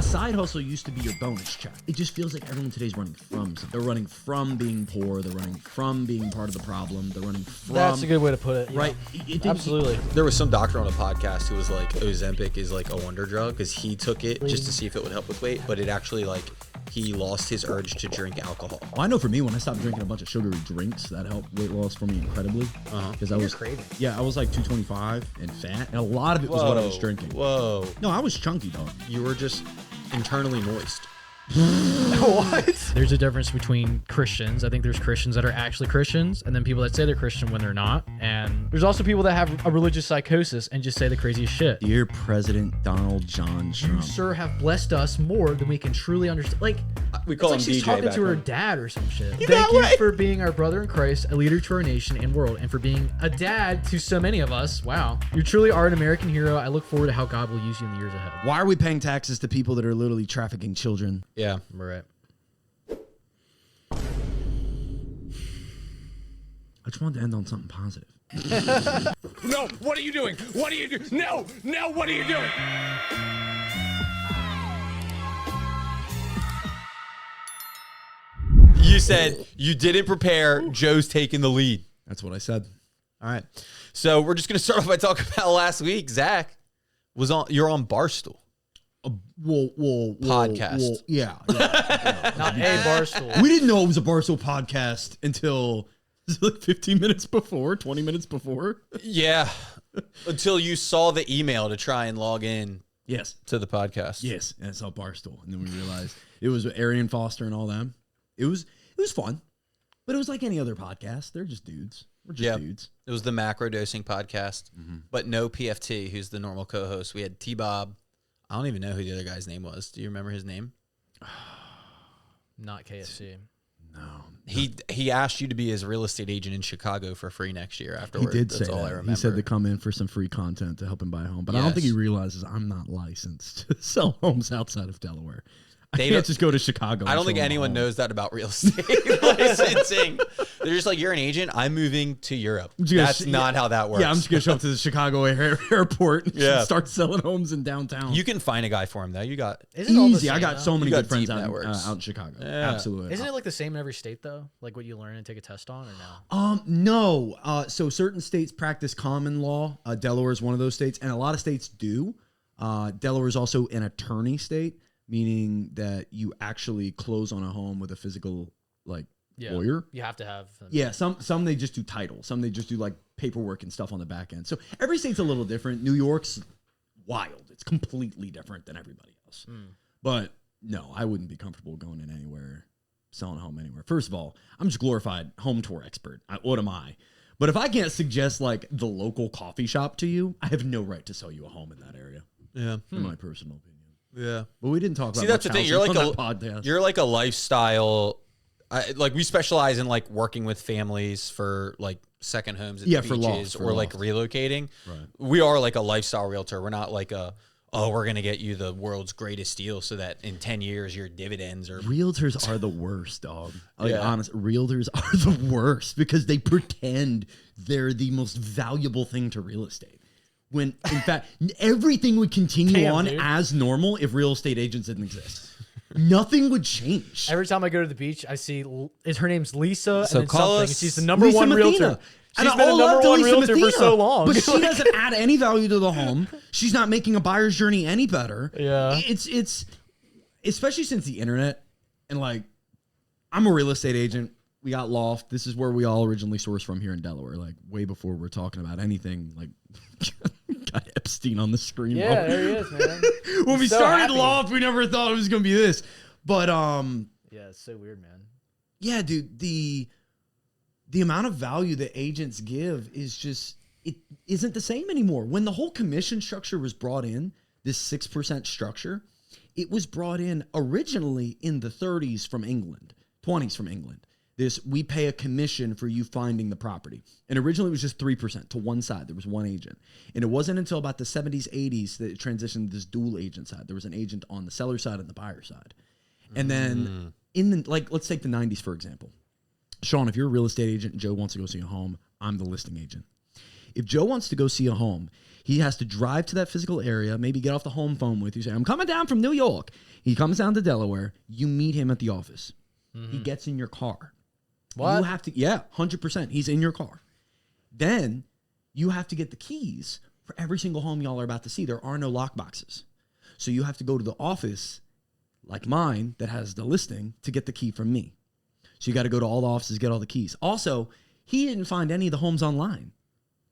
A side hustle used to be your bonus check. It just feels like everyone today's running from something. They're running from being poor. They're running from being part of the problem. They're running from... That's a good way to put it. Right. Absolutely. There was some doctor on a podcast who was like, Ozempic is like a wonder drug because he took it just to see if it would help with weight, but it actually like... He lost his urge to drink alcohol. Well, I know for me, when I stopped drinking a bunch of sugary drinks, that helped weight loss for me incredibly. Because I was craving. Yeah, I was like 225 and fat, and a lot of it was what I was drinking. Whoa. No, I was chunky, dog. You were just internally moist. What? There's a difference between Christians. I think there's Christians that are actually Christians, and then people that say they're Christian when they're not. And there's also people that have a religious psychosis and just say the craziest shit. Dear President Donald John Trump. You, sir, have blessed us more than we can truly understand. Like, we call him like she's DJ talking back to her then. dad or some shit. Thank you for being our brother in Christ, a leader to our nation and world, and for being a dad to so many of us. Wow. You truly are an American hero. I look forward to how God will use you in the years ahead. Why are we paying taxes to people that are literally trafficking children? Yeah. Right. I just wanted to end on something positive. No, what are you doing? What are you doing? No, what are you doing? You said you didn't prepare. Joe's taking the lead. That's what I said. All right. So we're just going to start off by talking about last week. Zach you're on Barstool. Whoa. Podcast. Yeah. Not a Barstool. We didn't know it was a Barstool podcast until like 15 minutes before, 20 minutes before. Yeah. Until you saw the email to try and log in Yes. to the podcast. Yes. And I saw Barstool. And then we realized it was Arian Foster and all them. It was fun. But it was like any other podcast. They're just dudes. We're just dudes. It was the macro dosing podcast, but no PFT, who's the normal co-host. We had T-Bob. I don't even know who the other guy's name was. Do you remember his name? Not KFC. No. He asked you to be his real estate agent in Chicago for free next year afterward. He did That's say all I that. remember. He said to come in for some free content to help him buy a home. But I don't think he realizes I'm not licensed to sell homes outside of Delaware. I can't just go to Chicago. I don't think anyone knows that about real estate licensing. They're just like, you're an agent. I'm moving to Europe. That's not how that works. Yeah, I'm just going to show up to the Chicago airport and Yeah. start selling homes in downtown. You can find a guy for him, though. You got Isn't it all the Easy. I same, got though? so many You got good friends deep out networks. in Chicago. Yeah. Absolutely. Isn't it like the same in every state, though? Like what you learn and take a test on, or no? No. So certain states practice common law. Delaware is one of those states, and a lot of states do. Delaware is also an attorney state, meaning that you actually close on a home with a physical lawyer. You have to have. Yeah, some they just do title. Some they just do like paperwork and stuff on the back end. So every state's a little different. New York's wild. It's completely different than everybody else. But no, I wouldn't be comfortable going in anywhere, selling a home anywhere. First of all, I'm just glorified home tour expert. What am I? But if I can't suggest like the local coffee shop to you, I have no right to sell you a home in that area. Yeah. In my personal opinion. Yeah. But we didn't talk about. See, that's the thing. You're like a lifestyle. Like we specialize in like working with families for like second homes at the for beaches loft, or like relocating. Right. We are like a lifestyle realtor. We're not like we're gonna get you the world's greatest deal so that in 10 years your dividends are. Realtors are the worst, dog. Like, Yeah. honest, realtors are the worst because they pretend they're the most valuable thing to real estate. When, in fact, everything would continue on as normal if real estate agents didn't exist. Nothing would change. Every time I go to the beach, I see her name's Lisa, So and then call something. us She's the number Lisa one Mathena. realtor. And She's been the number one realtor for so long. But she doesn't add any value to the home. She's not making a buyer's journey any better. Yeah. It's especially since the internet, and like, I'm a real estate agent. We got Loft. This is where we all originally sourced from here in Delaware, like way before we're talking about anything. Like, got Epstein on the screen. Yeah, there he is, man. When we so started happy. Loft, we never thought it was gonna be this. But Yeah, it's so weird, man. yeah, dude, the amount of value that agents give is just, it isn't the same anymore. When the whole commission structure was brought in, this 6% structure, it was brought in originally in the 30s from England, 20s from England. We pay a commission for you finding the property. And originally it was just 3% to one side. There was one agent. And it wasn't until about the 70s, 80s that it transitioned to this dual agent side. There was an agent on the seller side and the buyer side. And then let's take the 90s, for example. Sean, if you're a real estate agent and Joe wants to go see a home, I'm the listing agent. If Joe wants to go see a home, he has to drive to that physical area, maybe get off the home phone with you, say, I'm coming down from New York. He comes down to Delaware. You meet him at the office. He gets in your car. What? You have to, 100%. He's in your car. Then you have to get the keys for every single home y'all are about to see. There are no lock boxes. So you have to go to the office like mine that has the listing to get the key from me. So you got to go to all the offices, get all the keys. Also, he didn't find any of the homes online.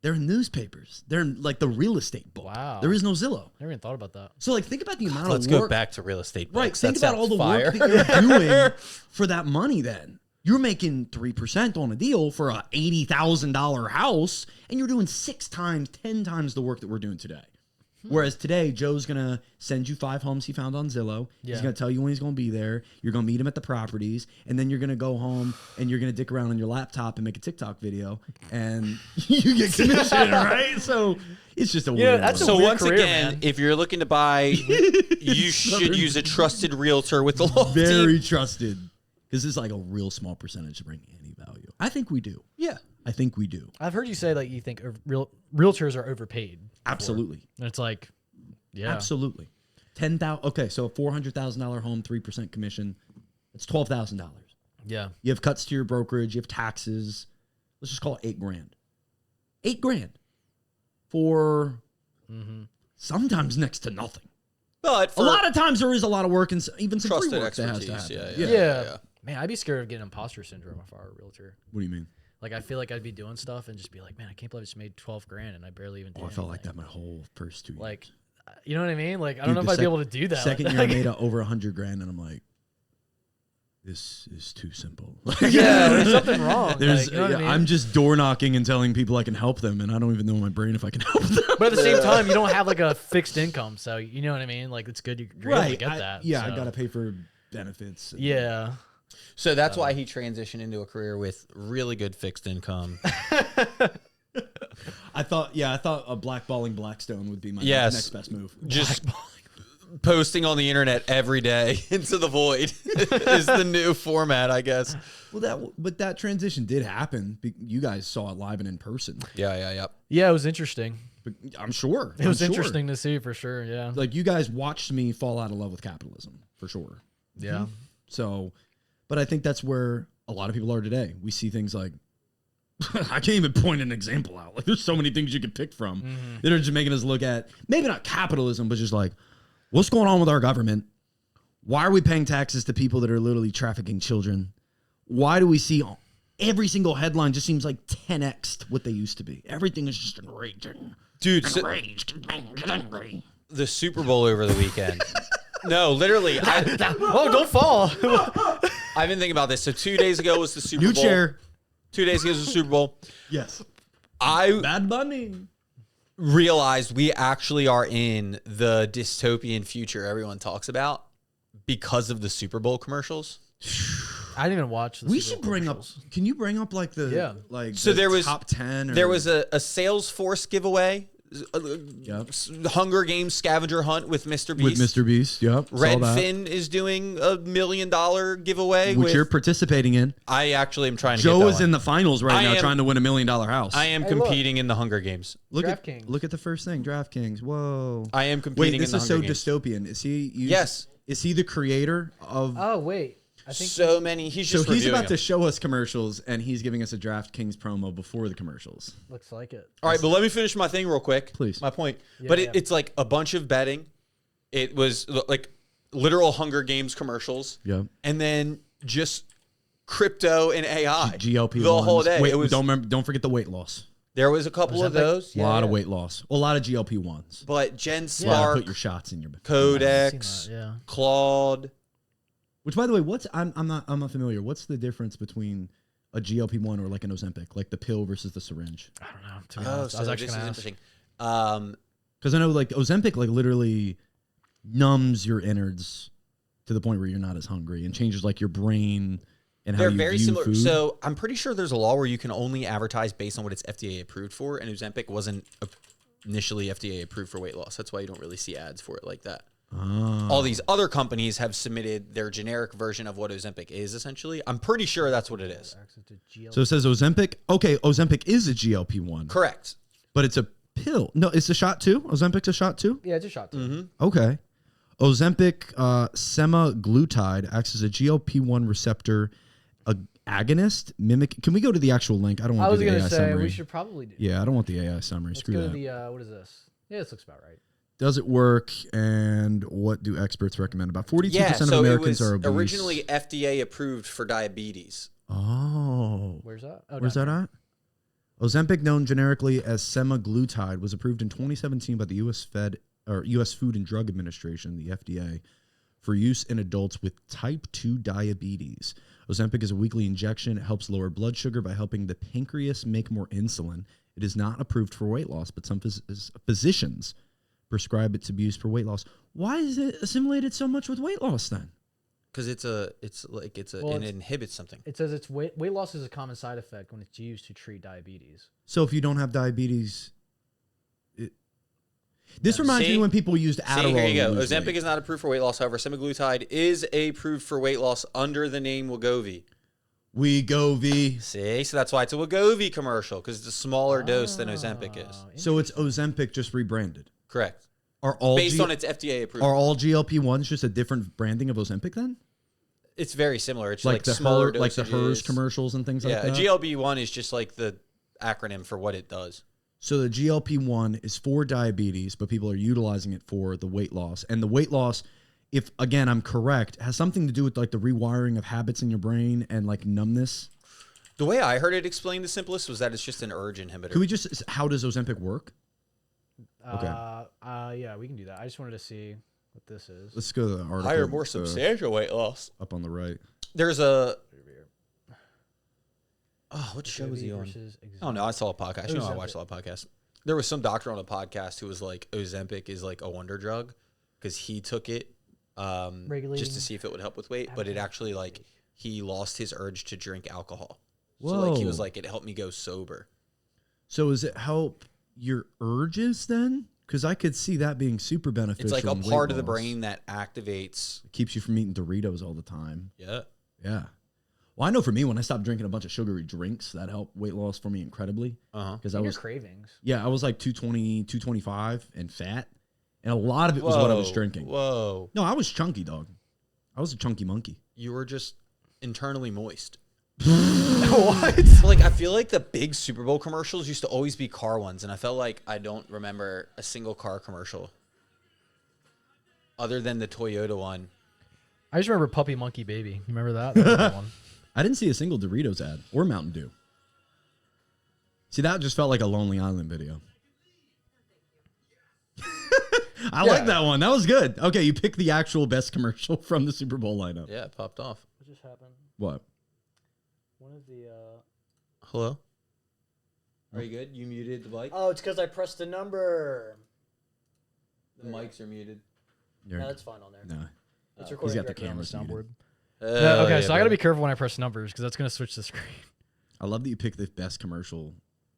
They're in newspapers. They're in like the real estate book. Wow. There is no Zillow. Never even thought about that. So like think about the amount Let's of work. go back to real estate. Right. Books. Think That about all the sounds work fire. that you're doing for that money then. You're making 3% on a deal for a $80,000 house, and you're doing 6 times, 10 times the work that we're doing today. Whereas today, Joe's going to send you 5 homes he found on Zillow. Yeah. He's going to tell you when he's going to be there. You're going to meet him at the properties, and then you're going to go home, and you're going to dick around on your laptop and make a TikTok video, and you get commission, right? So it's just a weird that's one. a So weird once career, again, man. if you're looking to buy, you should use a trusted realtor with the law team. Very trusted. Because it's like a real small percentage to bring any value. I think we do. Yeah. I think we do. I've heard you say like you think realtors are overpaid. Absolutely. And it's like, yeah. Absolutely. 10,000. Okay, so a $400,000 home, 3% commission. It's $12,000. Yeah. You have cuts to your brokerage. You have taxes. Let's just call it $8,000. $8,000 for sometimes next to nothing. But A lot of times there is a lot of work and even some free trusted work that has to expertise. happen. Yeah. Yeah. Man, I'd be scared of getting imposter syndrome if I were a realtor. What do you mean? Like, I feel like I'd be doing stuff and just be like, man, I can't believe I just made $12,000 and I barely even did Oh, I felt like anything. that my whole first 2 years. Like, you know what I mean? Like, I don't Dude, know if the I'd be able to do that. Second Like, year I made over $100,000 and I'm like, this is too simple. yeah, there's something wrong. There's, Like, you know what I mean? I'm just door knocking and telling people I can help them, and I don't even know in my brain if I can help them. But at the same time, you don't have like a fixed income, so you know what I mean. Like it's good you're able to get that. Yeah, so. I gotta pay for benefits. Yeah, So that's why he transitioned into a career with really good fixed income. I thought a blackballing Blackstone would be my Yes. next best move. Just posting on the internet every day into the void is the new format, I guess. Well, that transition did happen. You guys saw it live and in person. Yeah. yeah. It was interesting. But I'm sure It was interesting to see for sure. Yeah, Like you guys watched me fall out of love with capitalism for sure. yeah. So, but I think that's where a lot of people are today. We see things like, I can't even point an example out. Like there's so many things you could pick from that are just making us look at maybe not capitalism, but just like, what's going on with our government? Why are we paying taxes to people that are literally trafficking children? Why do we see every single headline just seems like 10x what they used to be? Everything is just enraging. Dude, the Super Bowl over the weekend. No, literally. Oh, don't fall. I've been thinking about this. So 2 days ago was the Super New Bowl. chair. 2 days ago was the Super Bowl. Yes. I Bad Bunny. realized we actually are in the dystopian future everyone talks about because of the Super Bowl commercials. I didn't even watch. We should bring up. Can you bring up like the So the there was top 10? Or, There was a Salesforce giveaway, Yep. Hunger Games scavenger hunt with Mr. Beast. With Mr. Beast. Yep. saw that. Redfin is doing $1 million giveaway, Which with, you're participating in. I actually am trying to. Joe get that is one. in the finals right I now, am- trying to win $1 million house. I am Hey, look. competing in the Hunger Games. look DraftKings. look at the first thing, DraftKings. Whoa. I am Wait, competing this in the is so Hunger Games. dystopian. Is he? Yes. Is he the creator of? Oh wait, I think So many. He's so just he's reviewing about to them. show us commercials, and he's giving us a DraftKings promo before the commercials. looks like it. All right, but let me finish my thing real quick. Please. My point. Yeah, but yeah. it's like a bunch of betting. It was like literal Hunger Games commercials. Yep. And then just crypto and AI. GLP the whole day. Wait, It was, don't forget the weight loss. there was a couple of those. A lot of weight loss. A lot of GLP ones. But Jen Gotta Spark, put your shots in your. Codex, Yeah. Claude. Which, by the way, I'm not familiar. What's the difference between a GLP-1 or like an Ozempic, like the pill versus the syringe? I don't know. To be Oh, honest, so I was this actually is going to ask. interesting. Because I know like Ozempic like literally numbs your innards to the point where you're not as hungry and changes like your brain and how They're you very view similar. food. So I'm pretty sure there's a law where you can only advertise based on what it's FDA approved for, and Ozempic wasn't initially FDA approved for weight loss. That's why you don't really see ads for it like that. All these other companies have submitted their generic version of what Ozempic is, essentially. I'm pretty sure that's what it is. So it says Ozempic. Okay, Ozempic is a GLP-1. Correct. But it's a pill. No, it's a shot too. Ozempic's a shot too. Yeah, it's a shot too. Mm-hmm. Okay. Ozempic semaglutide acts as a GLP-1 receptor agonist. Can we go to the actual link? I don't want I to was do the going AI to say summary. we should probably do. Yeah, I don't want the AI summary. Let's Screw go that. to the what is this? Yeah, this looks about right. Does it work? And what do experts recommend? About 42% Yeah, of so Americans it was are obese. originally FDA approved for diabetes. Oh. Where's that? Oh, Where's down that here. at? Ozempic, known generically as semaglutide, was approved in 2017 by the U.S. Food and Drug Administration, the FDA, for use in adults with type 2 diabetes. Ozempic is a weekly injection. It helps lower blood sugar by helping the pancreas make more insulin. It is not approved for weight loss, but some physicians prescribe it to be used for weight loss. Why is it assimilated so much with weight loss then? Because it inhibits something. It says it's weight loss is a common side effect when it's used to treat diabetes. So if you don't have diabetes, this reminds me when people used Adderall. See, here you go. to lose Ozempic weight. is not approved for weight loss. However, semaglutide is approved for weight loss under the name Wegovy. Wegovy. See, so that's why it's a Wegovy commercial, because it's a smaller dose than Ozempic is. So it's Ozempic just rebranded. Correct. Are all Based on its FDA approval. Are all GLP-1s just a different branding of Ozempic then? It's very similar. It's Like like the smaller like the Hers dosages. commercials and things Yeah, like that? a GLP-1 is just like the acronym for what it does. So the GLP-1 is for diabetes, but people are utilizing it for the weight loss. And the weight loss, if again I'm correct, has something to do with like the rewiring of habits in your brain and like numbness. The way I heard it explained the simplest was that it's just an urge inhibitor. Could we just, how does Ozempic work? Okay. Yeah, we can do that. I just wanted to see what this is. Let's go to the article. Higher, more substantial weight loss. Up on the right. There's a... Oh, what show was he on? versus Oh, no, I saw a podcast. You know, I Ozempic. watched a lot of podcasts. There was some doctor on a podcast who was like, Ozempic is like a wonder drug because he took it just Regulating to see if it would help with weight, but it actually like he lost his urge to drink alcohol. So Whoa. like he was like, it helped me go sober. So does it help your urges then? Because I could see that being super beneficial. It's like a in weight part of the loss. brain that activates. It keeps you from eating Doritos all the time. Yeah. Yeah. Well, I know for me, when I stopped drinking a bunch of sugary drinks, that helped weight loss for me incredibly. Because I your was, cravings. yeah, I was like 220, 225 and fat. And a lot of it was what I was drinking. Whoa. No, I was chunky, dog. I was a chunky monkey. You were just internally moist. What? Like, I feel like the big Super Bowl commercials used to always be car ones, and I felt like I don't remember a single car commercial other than the Toyota one. I just remember Puppy Monkey Baby. You remember that? That was a good one. I didn't see a single Doritos ad or Mountain Dew. See, that just felt like a Lonely Island video. I like that one. That was good. Okay, you picked the actual best commercial from the Super Bowl lineup. Yeah, it popped off. What just happened? What? One of the. Hello? Are you good? You muted the mic? Oh, it's because I pressed the number. The mics are muted. No, that's fine on there. No. It's recording got the directly on cameras soundboard. Okay, No, okay, so I got to be careful when I press numbers because that's going to switch the screen. I love that you picked the best commercial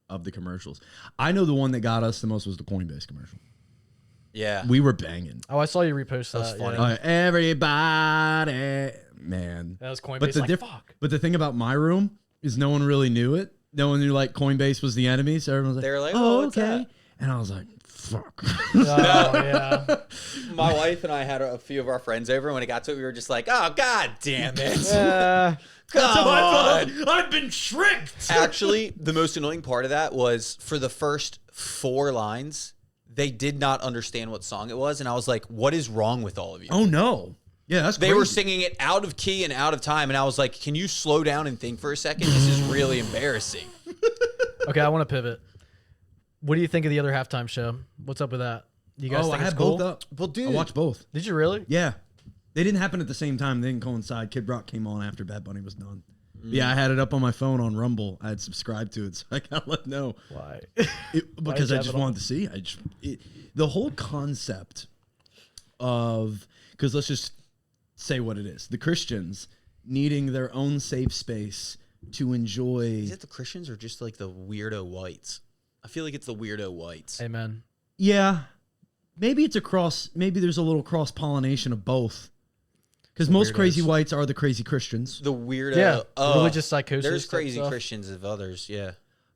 of the commercials. I know the one that got us the most was the Coinbase commercial. Yeah. We were banging. Oh, I saw you repost that. was funny. Yeah. Everybody, man. That was Coinbase. But the like, fuck. But the thing about my room is no one really knew it. No one knew like Coinbase was the enemy. So everyone was like, They were like, oh, what's okay. that? And I was like, fuck. Oh, yeah. My wife and I had a few of our friends over, and when it got to it, we were just like, oh, god damn it. Come on. I've been tricked. Actually, the most annoying part of that was for the first 4 lines, they did not understand what song it was. And I was like, what is wrong with all of you? Oh, no. Yeah, that's They crazy. were singing it out of key and out of time. And I was like, can you slow down and think for a second? This is really embarrassing. Okay, I want to pivot. What do you think of the other halftime show? What's up with that? You guys Oh, I think it's had cool? both up. Well, dude. I watched both. Did you really? Yeah. They didn't happen at the same time. They didn't coincide. Kid Rock came on after Bad Bunny was done. Yeah, I had it up on my phone on Rumble. I had subscribed to it, so I gotta let know. Why? Because you I have just it on? wanted to see. The whole concept of, because let's just say what it is. The Christians needing their own safe space to enjoy. Is it the Christians or just like the weirdo whites? I feel like it's the weirdo whites. Amen. Yeah. Maybe it's a cross. Maybe there's a little cross-pollination of both. Because most Weirdos. crazy whites are the crazy Christians. The weirdo. Yeah, religious psychosis There's type crazy stuff. Christians of others, yeah.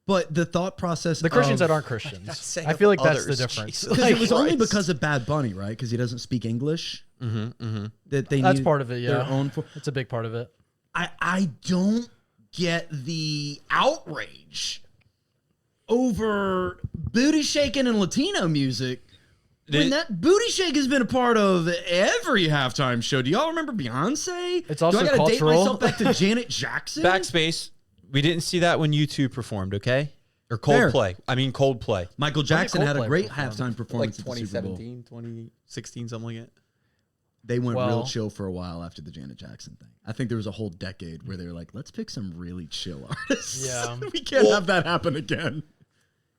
But the thought process The Christians of, that aren't Christians. saying I feel like of that's the others, difference. Jesus. because it was only Christ. because of Bad Bunny, right? Because he doesn't speak English. That they That's needed part of it, their yeah. own It's a big part of it. I don't get the outrage over booty shaking and Latino music. When that booty shake has been a part of every halftime show. Do y'all remember Beyonce? It's also Do I gotta cultural. date myself back to Janet Jackson? Backspace. We didn't see that when U2 performed, okay? Or Fair. Coldplay. I mean Coldplay. Michael Jackson had a Coldplay great perform? halftime performance Like at the Super Bowl. 2017, 2016, something like that. They went real Well- chill for a while after the Janet Jackson thing. I think there was a whole decade where they were like, let's pick some really chill artists. Yeah. We can't have that happen again.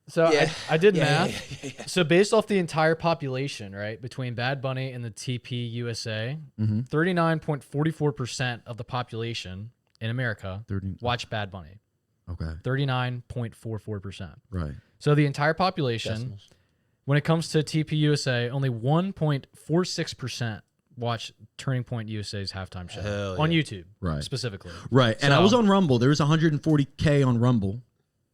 So Yeah. I did Yeah, math. yeah. So based off the entire population, right, between Bad Bunny and the TP USA, 39.44% of the population in America 30. watch Bad Bunny. Okay. 39.44%. Right. So the entire population, Decimals. when it comes to TP USA, only 1.46% watch Turning Point USA's halftime show Hell on yeah. YouTube, Right. specifically. Right. And I So- was on Rumble. There was 140K on Rumble.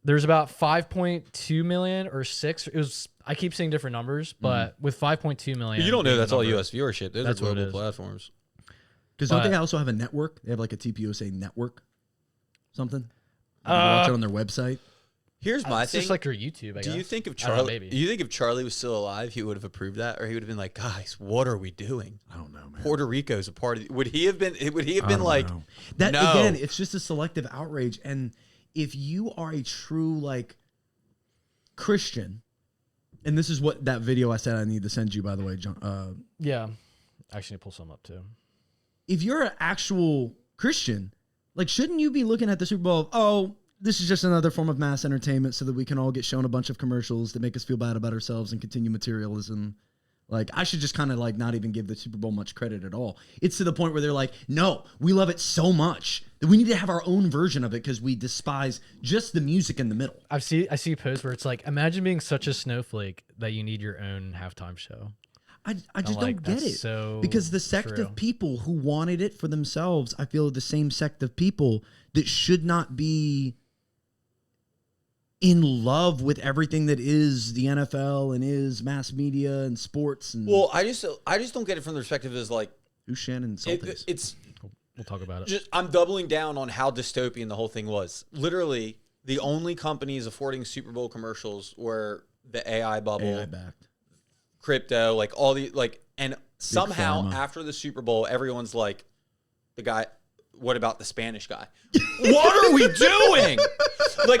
There's about 5.2 million or 6. It was. I keep saying different numbers, but with 5.2 million, You don't know being the that's all number- U.S. viewership. Those That's are what it global is. platforms. Because don't But- they also have a network? They have like a TPUSA network, something. You can watch it on their website. Here's my It's thing. just like your YouTube. I Do you guess. think if I don't know, Charlie? maybe. Do you think if Charlie was still alive, he would have approved that, or he would have been like, "Guys, what are we doing? I don't know, man. Puerto Rico's a part of." Would he have been? Would he have I been don't like, know. That no. again? It's just a selective outrage. And if you are a true like Christian, and this is what that video I said I need to send you, by the way, John. Yeah, actually, pull some up too. If you're an actual Christian, like, shouldn't you be looking at the Super Bowl of, oh, this is just another form of mass entertainment so that we can all get shown a bunch of commercials that make us feel bad about ourselves and continue materialism? Like, I should just kind of like not even give the Super Bowl much credit at all. It's to the point where they're like, no, we love it so much that we need to have our own version of it because we despise just the music in the middle. I see a post where it's like, imagine being such a snowflake that you need your own halftime show. I just like, don't get that's it. so because the sect true. of people who wanted it for themselves, I feel, are the same sect of people that should not be in love with everything that is the NFL and is mass media and sports. And Well, I just don't get it from the perspective as like who's Shannon Sultans? it's We'll talk about it. just I'm doubling down on how dystopian the whole thing was. Literally, the only companies affording Super Bowl commercials were the AI bubble, AI backed. crypto, like all the like, and somehow pharma. after the Super Bowl, everyone's like, the guy. What about the Spanish guy? What are we doing? Like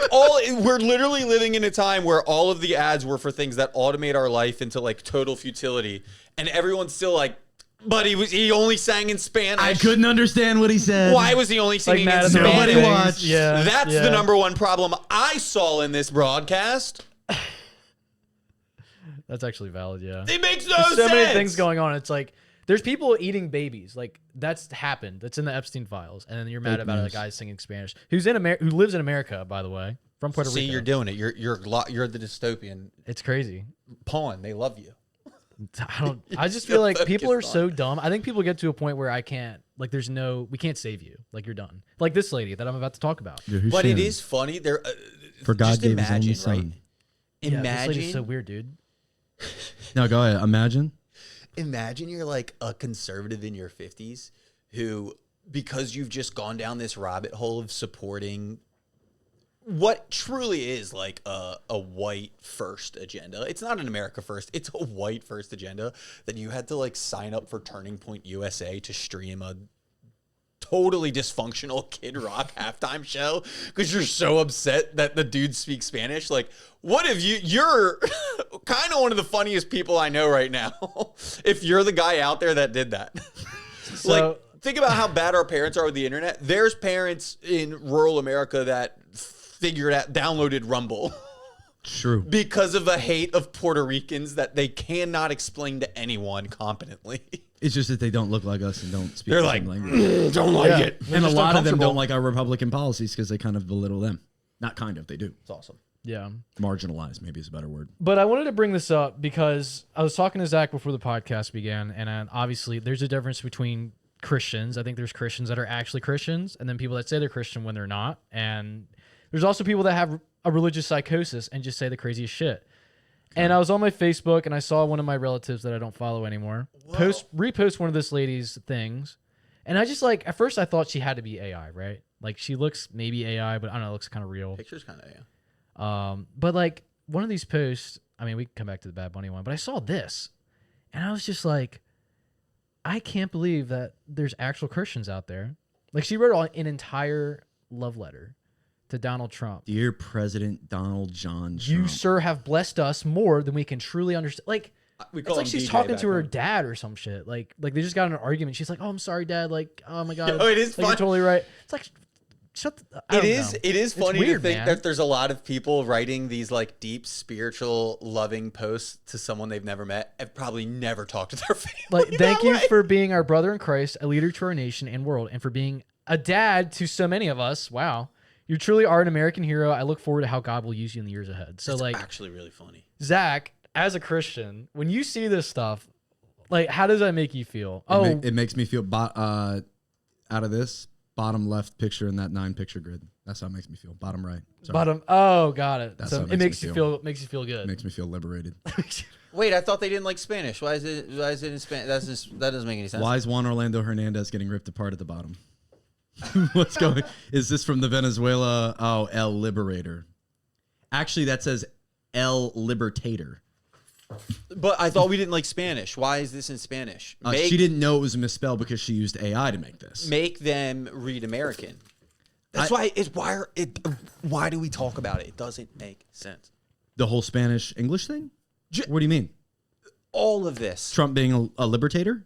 we're literally living in a time where all of the ads were for things that automate our life into like total futility, and everyone's still like, but he only sang in Spanish. I couldn't understand what he said. Why was he only singing mad in at the Spanish? wrong Nobody things. watched. Yeah, That's yeah. the number one problem I saw in this broadcast. That's actually valid. Yeah. It makes no There's sense. so many things going on. It's like there's people eating babies. Like that's happened. That's in the Epstein files. And then you're mad Fake about a news. guy singing Spanish who lives in America, by the way, from Puerto See, Rico. you're doing it. You're the dystopian It's crazy. pawn. They love you. I just feel like people are focused so dumb. I think people get to a point where we can't save you. Like you're done. Like this lady that I'm about to talk about. Dude, who's But it Shannon? is funny. There, For God just gave his imagine, only son. right? Yeah, this Imagine, lady's so weird, dude. No, go ahead. Imagine. imagine you're like a conservative in your 50s who, because you've just gone down this rabbit hole of supporting what truly is like a white first agenda. It's not an America first. It's a white first agenda that you had to like sign up for Turning Point USA to stream a totally dysfunctional Kid Rock halftime show because you're so upset that the dude speaks Spanish. Like, what if you're kind of one of the funniest people I know right now if you're the guy out there that did that. So, Like, think about how bad our parents are with the internet. There's parents in rural America that downloaded Rumble True. because of a hate of Puerto Ricans that they cannot explain to anyone competently. It's just that they don't look like us and don't speak They're the like, same language. don't like it. They're And a just lot of them uncomfortable. don't like our Republican policies because they kind of belittle them. Not kind of, they do. It's awesome. yeah. Marginalize, maybe is a better word. But I wanted to bring this up because I was talking to Zach before the podcast began, and obviously there's a difference between Christians. I think there's Christians that are actually Christians, and then people that say they're Christian when they're not. And there's also people that have a religious psychosis and just say the craziest shit. And I was on my Facebook and I saw one of my relatives that I don't follow anymore repost one of this lady's things. And I just like, at first I thought she had to be AI, right? Like she looks maybe AI, but I don't know, it looks kind of real. Picture's kind of, yeah. But like one of these posts, I mean, we can come back to the Bad Bunny one, but I saw this and I was just like, I can't believe that there's actual Christians out there. Like she wrote an entire love letter to Donald Trump. Dear President Donald John Trump. You, sir, have blessed us more than we can truly understand. Like, it's like she's talking to her dad or some shit. Like they just got in an argument. She's like, "Oh, I'm sorry, Dad. Like, oh my God." No, it is like, fun. You're totally right. It's like, shut. It is funny weird, to think man. that there's a lot of people writing these like deep spiritual loving posts to someone they've never met and probably never talked to their family. Like, thank you for being our brother in Christ, a leader to our nation and world, and for being a dad to so many of us. Wow. You truly are an American hero. I look forward to how God will use you in the years ahead. So, It's like, actually really funny. Zach, as a Christian, when you see this stuff, like, how does that make you feel? It makes me feel out of this bottom left picture in that 9-picture grid. That's how it makes me feel. Bottom right. Sorry. Bottom. Oh, got it. That's So how it makes you feel. Makes you feel It good. makes me feel liberated. Wait, I thought they didn't like Spanish. Why is it in Spanish? That doesn't make any sense. Why is Juan Orlando Hernandez getting ripped apart at the bottom? What's going? Is this from the Venezuela? Oh, El Liberator. Actually, that says El Libertator. But I thought we didn't like Spanish. Why is this in Spanish? She didn't know it was misspelled because she used AI to make this. Make them read American. That's why it's why do we talk about it? It doesn't make sense. The whole Spanish English thing? What do you mean? All of this. Trump being a liberator?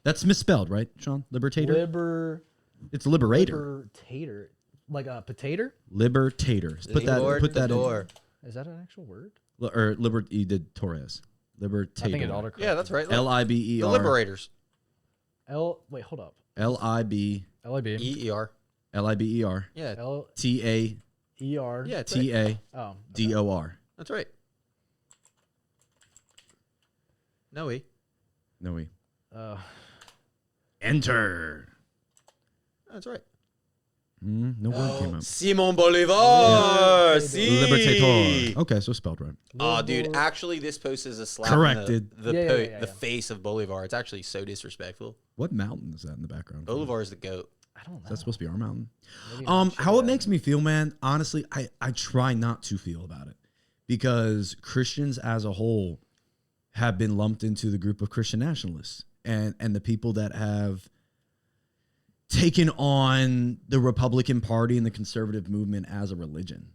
That's misspelled, right, Sean? Liberator? It's liberator. Liberator. Like a potato? Liberator. Put that in. Is that an actual word? Or you did Torres. Liberator. I think it autocorrected. Yeah, that's right. Liber. The Liberators. Wait, hold up. Lib. EER. Liber. Yeah. Taer. Yeah. TADOR. That's right. No E. No E. Enter. That's right. No word came up. Simon Bolivar. Libertator. Okay, so spelled right. Oh, dude. Actually, this post is a slap Corrected. in the face of Bolivar. It's actually so disrespectful. What mountain is that in the background? Bolivar is the GOAT. I don't know. Is that supposed to be our mountain? How it makes me feel, man, honestly, I try not to feel about it because Christians as a whole have been lumped into the group of Christian nationalists and the people that have taken on the Republican Party and the conservative movement as a religion.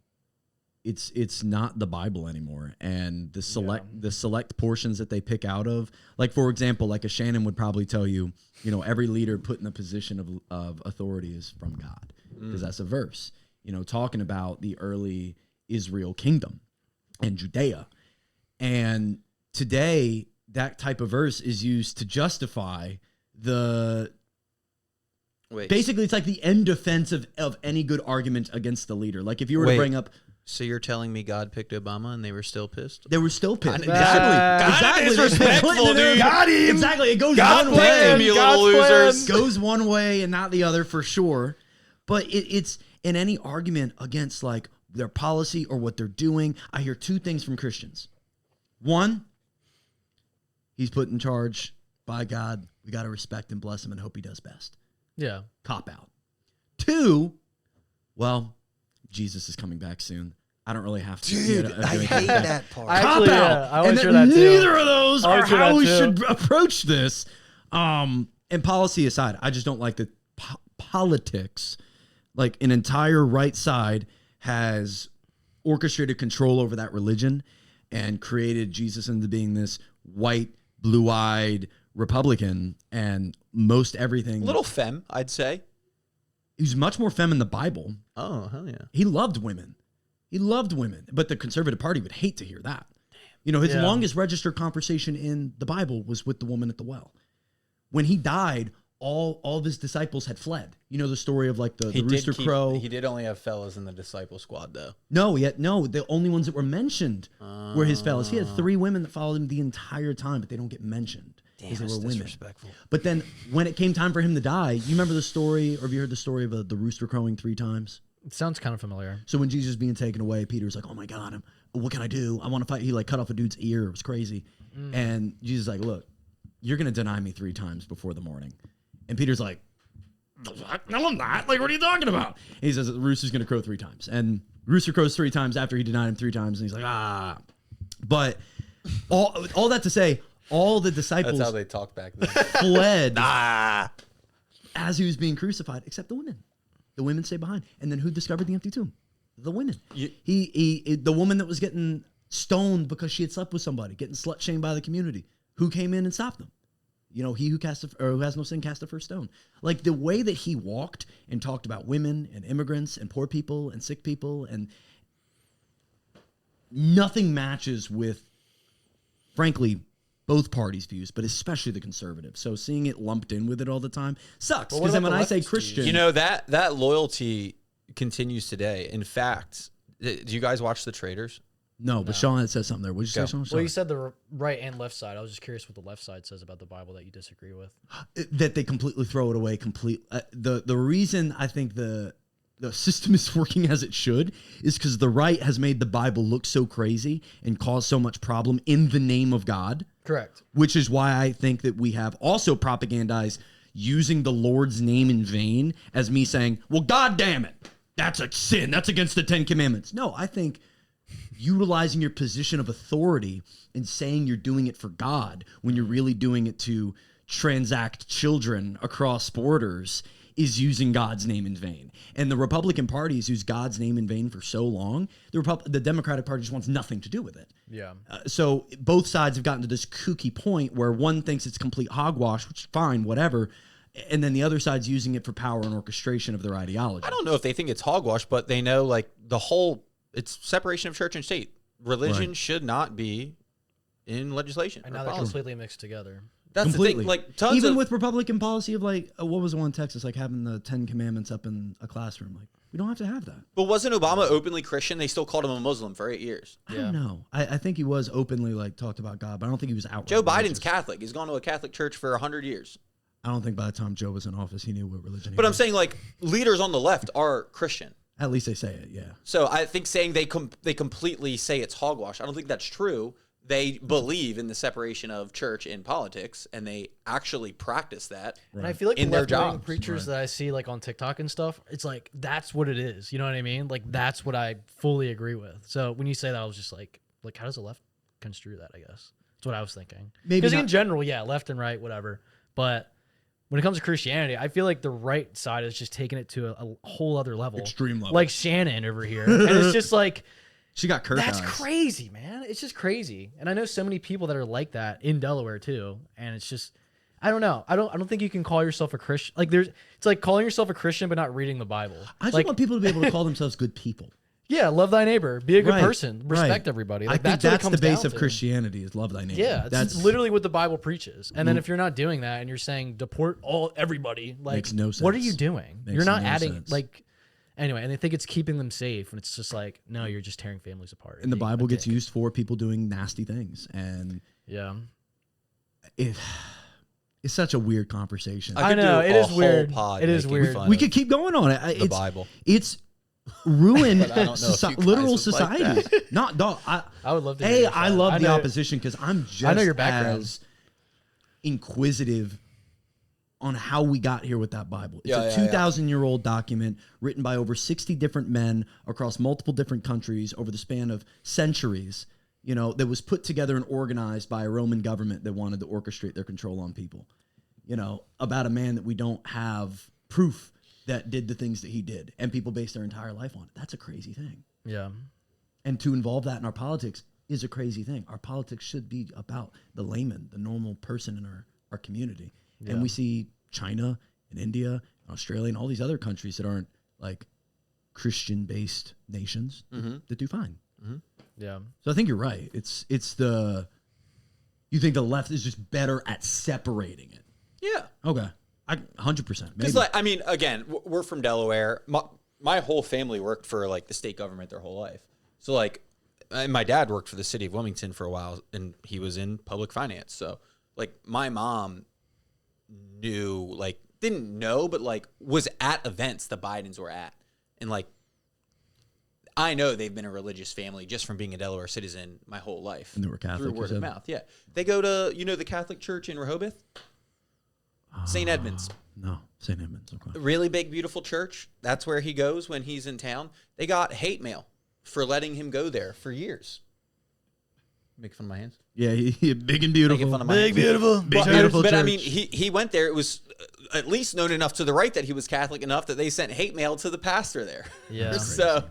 It's not the Bible anymore, and the select portions that they pick out of, like for example, like a Shannon would probably tell you, every leader put in a position of authority is from God, because that's a verse, talking about the early Israel kingdom and Judea, and today that type of verse is used to justify the. Wait. Basically, it's like the end defense of any good argument against the leader. Like if you were to bring up. So you're telling me God picked Obama and they were still pissed? They were still pissed. Exactly. Disrespectful, dude. Got him. Exactly. It goes God one way. you little losers. Goes one way and not the other for sure. But it's in any argument against like their policy or what they're doing. I hear two things from Christians. One, he's put in charge by God. We got to respect and bless him and hope he does best. Yeah. Cop out. Two, well, Jesus is coming back soon. I don't really have to. Dude, I hate that part. Cop out. I always and hear that too. Neither of those are how we too. should approach this. And policy aside, I just don't like that politics, like an entire right side has orchestrated control over that religion and created Jesus into being this white, blue-eyed Republican, and most everything. Little femme, I'd say. He's much more femme in the Bible. Oh, hell yeah. He loved women. But the conservative party would hate to hear that. His longest registered conversation in the Bible was with the woman at the well. When he died, all of his disciples had fled. The story of like the rooster crow. He did only have fellas in the disciple squad, though. No, the only ones that were mentioned were his fellas. He had 3 women that followed him the entire time, but they don't get mentioned. Damn, they that's were women. disrespectful. But then when it came time for him to die, you remember the story, or have you heard the story of the rooster crowing 3 times? It sounds kind of familiar. So when Jesus was being taken away, Peter's like, oh my God, what can I do? I want to fight. He like cut off a dude's ear. It was crazy. And Jesus is like, look, you're going to deny me 3 times before the morning. And Peter's like, no, I'm not. Like, what are you talking about? And he says, the rooster's going to crow 3 times. And rooster crows 3 times after he denied him 3 times. And he's like, ah. But all that to say, all the disciples That's how they talk back then. fled as he was being crucified, except the women. The women stayed behind. And then who discovered the empty tomb? The women. The woman that was getting stoned because she had slept with somebody, getting slut shamed by the community. Who came in and stopped them? You know, he who who has no sin cast the first stone. Like the way that he walked and talked about women and immigrants and poor people and sick people, and nothing matches with, frankly, both parties' views, but especially the conservative. So seeing it lumped in with it all the time sucks. Because then when I say Christian, you know, that loyalty continues today. In fact, do you guys watch The Traitors? no, but Sean had said something there. What did you say, Sean? Well, Sorry. you said the right and left side. I was just curious what the left side says about the Bible that you disagree with. That they completely throw it away. The reason I think the system is working as it should is because the right has made the Bible look so crazy and cause so much problem in the name of God. Correct. Which is why I think that we have also propagandized using the Lord's name in vain as me saying, well, God damn it, that's a sin. That's against the 10 Commandments. No, I think utilizing your position of authority and saying you're doing it for God when you're really doing it to transact children across borders is using God's name in vain. And the Republican Party has used God's name in vain for so long, the Democratic Party just wants nothing to do with it. Yeah. So both sides have gotten to this kooky point where one thinks it's complete hogwash, which is fine, whatever, and then the other side's using it for power and orchestration of their ideology. I don't know if they think it's hogwash, but they know like it's separation of church and state. Religion should not be in legislation. And now they're completely mixed together. That's Completely. the thing. Like tons even of, with Republican policy of like, what was the one in Texas, like having the 10 Commandments up in a classroom? Like, we don't have to have that. But wasn't Obama openly Christian? They still called him a Muslim for 8 years. I don't know. I think he was openly like talked about God, but I don't think he was outright Joe Biden's religious. Catholic. He's gone to a Catholic church for 100 years. I don't think by the time Joe was in office, he knew what religion he But I'm was. saying like leaders on the left are Christian. At least they say it, yeah. So I think saying they completely say it's hogwash, I don't think that's true. They believe in the separation of church and politics, and they actually practice that. And I feel like in the their left-wing jobs. preachers that I see like on TikTok and stuff, it's like that's what it is. You know what I mean? Like that's what I fully agree with. So when you say that, I was just like how does the left construe that? I guess that's what I was thinking. Maybe Because in not- general, yeah, left and right, whatever. But when it comes to Christianity, I feel like the right side is just taking it to a whole other level, Extreme level. like Shannon over here, and it's just like. She got cursed. That's crazy, man. It's just crazy. And I know so many people that are like that in Delaware too. And it's just I don't know. I don't think you can call yourself a Christian. Like it's like calling yourself a Christian but not reading the Bible. I just like, want people to be able to call themselves good people. yeah, love thy neighbor, be a good Right, person, respect right. everybody. I Like, think what it that's comes the base down of to. Christianity is love thy neighbor. Yeah, that's it's literally what the Bible preaches. And then if you're not doing that and you're saying deport everybody, like Makes no what are sense. you doing? Makes You're not no adding sense. like anyway, and they think it's keeping them safe, and it's just like no, you're just tearing families apart. and the being a Bible gets dick. used for people doing nasty things, and Yeah. it's such a weird conversation. I could know, do it a is whole weird. pod It is making weird. fun We of could keep going on it. the Bible. It's ruined But I don't know if you guys literal would like society. Not dog. I would love to. Hey, hear your I side. love the know- opposition because I'm just I know your background. as inquisitive on how we got here with that Bible. It's Yeah, a yeah, 2,000-year-old document written by over 60 different men across multiple different countries over the span of centuries, you know, that was put together and organized by a Roman government that wanted to orchestrate their control on people, you know, about a man that we don't have proof that did the things that he did, and people base their entire life on it. That's a crazy thing. Yeah. And to involve that in our politics is a crazy thing. Our politics should be about the layman, the normal person in our community. And we see China and India and Australia and all these other countries that aren't like Christian-based nations that do fine. Yeah. So I think you're right. It's you think the left is just better at separating it. Yeah. Okay. 100%. Because, like, I mean, again, we're from Delaware. My whole family worked for, like, the state government their whole life. So, like, and my dad worked for the city of Wilmington for a while, and he was in public finance. So, like, my mom knew, like, didn't know, but, like, was at events the Bidens were at. And, like, I know they've been a religious family just from being a Delaware citizen my whole life. And they were Catholic, through word you of said? mouth. Yeah, they go to the Catholic Church in Rehoboth, St. Edmunds. No, St. Edmunds. Okay. Really big, beautiful church. That's where he goes when he's in town. They got hate mail for letting him go there for years. Make fun of my hands. Yeah, he big and beautiful. Making fun of my Big, hands. beautiful. Big, beautiful But church. I mean, he went there. It was at least known enough to the right that he was Catholic enough that they sent hate mail to the pastor there. Yeah. So,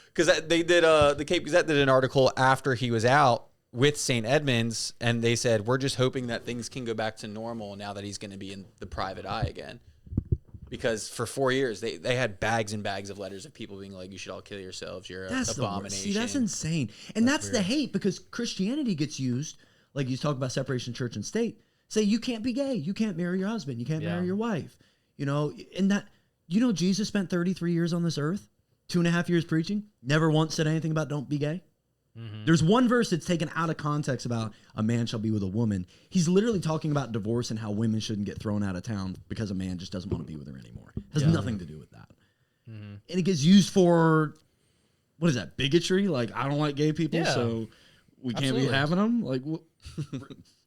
because they did, the Cape Gazette did an article after he was out with St. Edmunds, and they said, we're just hoping that things can go back to normal now that he's going to be in the private eye again. Because for 4 years, they had bags and bags of letters of people being like, you should all kill yourselves. You're an abomination. See, that's insane. And that's the hate, because Christianity gets used, like you talk about separation of church and state. Say you can't be gay. You can't marry your husband. You can't marry your wife. You know, and that, Jesus spent 33 years on this earth, 2.5 years preaching, never once said anything about don't be gay. Mm-hmm. There's one verse that's taken out of context about a man shall be with a woman. He's literally talking about divorce and how women shouldn't get thrown out of town because a man just doesn't want to be with her anymore. It has nothing to do with that. Mm-hmm. And it gets used for, what is that, bigotry? Like, I don't like gay people, so we can't be having them? Like,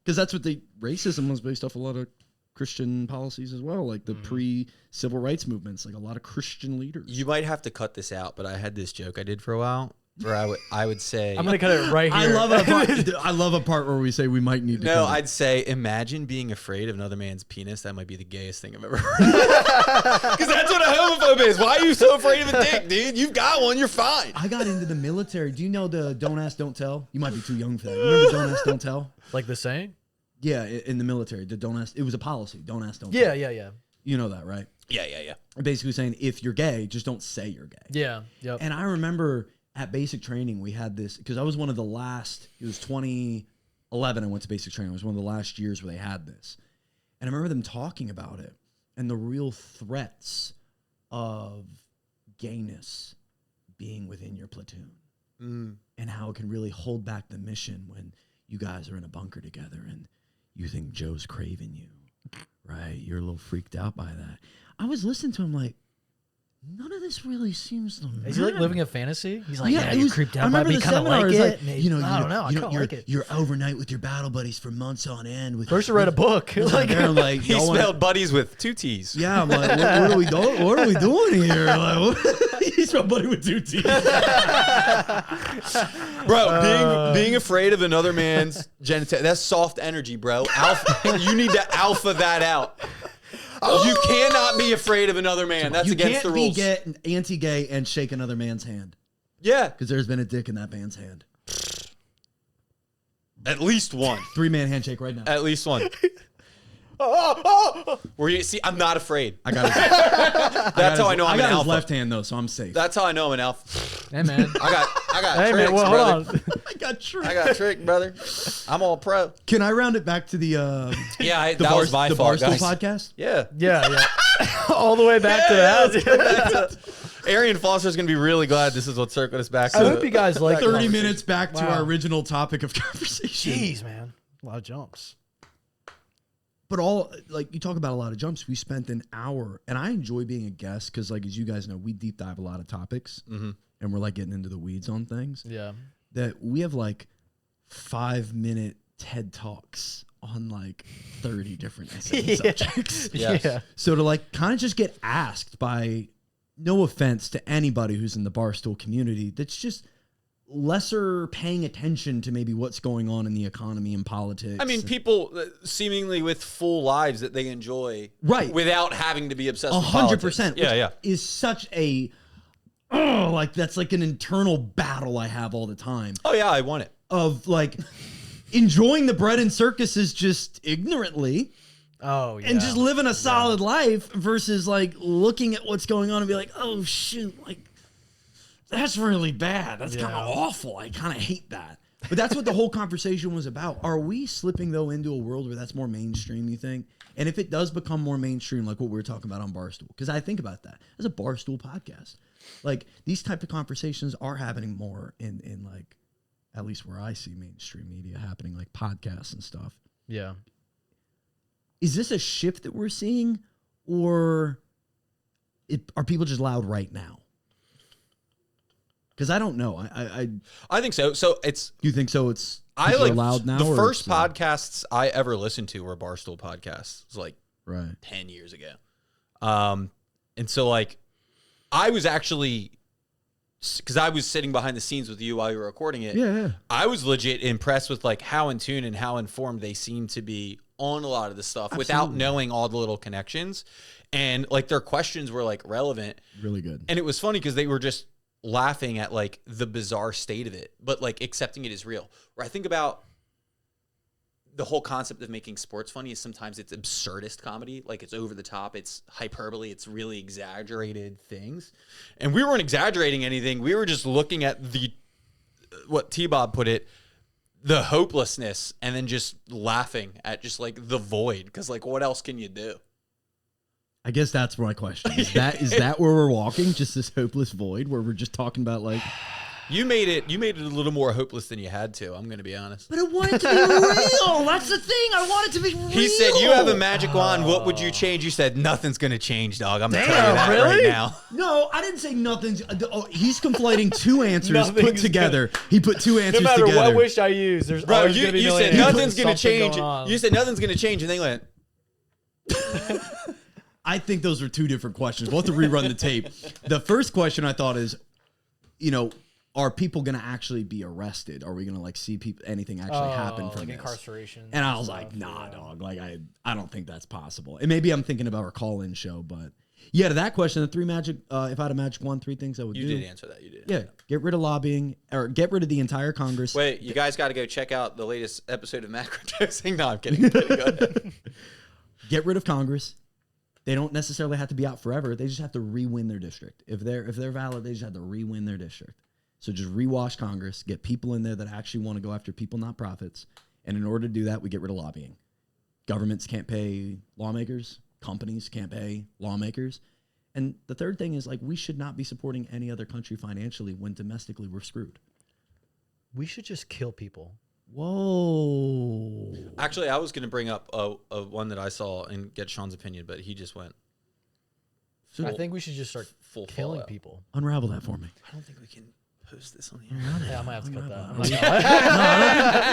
because that's what racism was based off a lot of Christian policies as well, like the pre-civil rights movements, like a lot of Christian leaders. You might have to cut this out, but I had this joke I did for a while. Where I would say, I'm gonna cut it right here. I love a part where we say we might need to. No, I'd say, imagine being afraid of another man's penis. That might be the gayest thing I've ever heard. Because that's what a homophobe is. Why are you so afraid of a dick, dude? You've got one. You're fine. I got into the military. Do you know the don't ask, don't tell? You might be too young for that. Remember don't ask, don't tell? Like the saying? Yeah, in the military, the don't ask. It was a policy. Don't ask, don't tell. Yeah. You know that, right? Yeah. Basically saying if you're gay, just don't say you're gay. Yeah. Yep. And I remember at basic training, we had this, because I was one of the last, it was 2011, I went to basic training. It was one of the last years where they had this. And I remember them talking about it and the real threats of gayness being within your platoon and how it can really hold back the mission when you guys are in a bunker together and you think Joe's craving you, right? You're a little freaked out by that. I was listening to him like, none of this really seems to matter. Is he like living a fantasy? He's like, yeah, you're creeped out by me, kind of like it. Like, I don't know. I kind of like it. You're overnight with your battle buddies for months on end. With First, to write a book. I'm like, He spelled buddies with 2 T's. Yeah, I'm like, what are we doing? What are we doing here? Like, he spelled buddy with 2 T's. Bro, being afraid of another man's genitalia, that's soft energy, bro. You need to alpha that out. You cannot be afraid of another man. That's against the rules. You can't be anti-gay and shake another man's hand. Yeah. Because there's been a dick in that man's hand. At least one. 3-man handshake right now. At least one. Where you see, I'm not afraid. I got his, That's how I know I'm an I got his alpha. left hand though, so I'm safe. That's how I know I'm an alpha. Hey, man. I got Hey, tricks, man. Well, brother. hold on. I got tricked. I got tricked, brother. I'm all pro. Can I round it back to the Yeah, the that was my the fault, Barstool guys. podcast? Yeah. Yeah. All the way back to that. Arian Foster's going to be really glad this is what circled us back. I hope you guys like 30 minutes back to Wow. our original topic of conversation. Jeez, man. A lot of jumps. But you talk about a lot of jumps. We spent an hour, and I enjoy being a guest because, like, as you guys know, we deep dive a lot of topics, and we're like getting into the weeds on things. Yeah. That we have like 5-minute TED Talks on like 30 different essay subjects. Yes. Yeah. So to like kind of just get asked by, no offense to anybody who's in the Barstool community, that's just lesser paying attention to maybe what's going on in the economy and politics. I mean, people seemingly with full lives that they enjoy, Right. without having to be obsessed with politics. 100%. Yeah. Is such a, like that's like an internal battle I have all the time Oh, yeah, I want it. of like enjoying the bread and circuses just ignorantly. Oh, yeah. And just living a solid life versus like looking at what's going on and be like, oh shoot, like that's really bad. That's kind of awful. I kind of hate that. But that's what the whole conversation was about. Are we slipping though into a world where that's more mainstream, you think? And if it does become more mainstream, like what we were talking about on Barstool, because I think about that as a Barstool podcast, like these type of conversations are happening more in like, at least where I see mainstream media happening, like podcasts and stuff. Yeah. Is this a shift that we're seeing, or are people just loud right now? Because I don't know. I think so. So it's. You think so? It's I people are like loud now. the or first it's, podcasts I ever listened to were Barstool podcasts. It was like right 10 years ago. And so like I was actually, because I was sitting behind the scenes with you while you were recording it. Yeah. I was legit impressed with like how in tune and how informed they seem to be on a lot of the stuff without knowing all the little connections. And like their questions were like relevant. Really good. And it was funny because they were just laughing at like the bizarre state of it, but like accepting it as real. Where I think about the whole concept of making sports funny is sometimes it's absurdist comedy. Like it's over the top, it's hyperbole, it's really exaggerated things. And we weren't exaggerating anything. We were just looking at the, what T-Bob put it, the hopelessness, and then just laughing at just like the void. Because like, what else can you do? I guess that's my question. Is that where we're walking? Just this hopeless void where we're just talking about like. You made it a little more hopeless than you had to. I'm going to be honest. But I want it to be real. That's the thing. I want it to be real. He said, "You have a magic wand. What would you change?" You said, "Nothing's going to change, dog. I'm going to tell you that right now." No, I didn't say nothing's. Oh, he's conflating two answers put together. He put two answers No matter together. what wish I use, there's Bro, always you, gonna be you said million nothing's going to something change. going on. You said nothing's going to change, and they went. I think those are two different questions. We'll have to rerun the tape. The first question I thought is, are people going to actually be arrested? Are we going to like see anything actually happen from like this? Incarceration. And I was like, nah, dog. Like I don't think that's possible. And maybe I'm thinking about our call-in show, but yeah, to that question, the three magic. If I had a magic wand, three things I would do. You did answer that. You did. Yeah, get rid of lobbying or get rid of the entire Congress. Wait, you guys got to go check out the latest episode of Macrodosing. No, I'm kidding. Go ahead. Get rid of Congress. They don't necessarily have to be out forever. They just have to re-win their district. If they're valid, they just have to re-win their district. So just rewash Congress, get people in there that actually want to go after people, not profits. And in order to do that, we get rid of lobbying. Governments can't pay lawmakers. Companies can't pay lawmakers. And the third thing is, like, we should not be supporting any other country financially when domestically we're screwed. We should just kill people. Whoa. Actually, I was going to bring up a one that I saw and get Sean's opinion, but he just went. I think we should just start full killing fallout. people. Unravel that for me. I don't think we can post this on here. Yeah, I might have to cut that.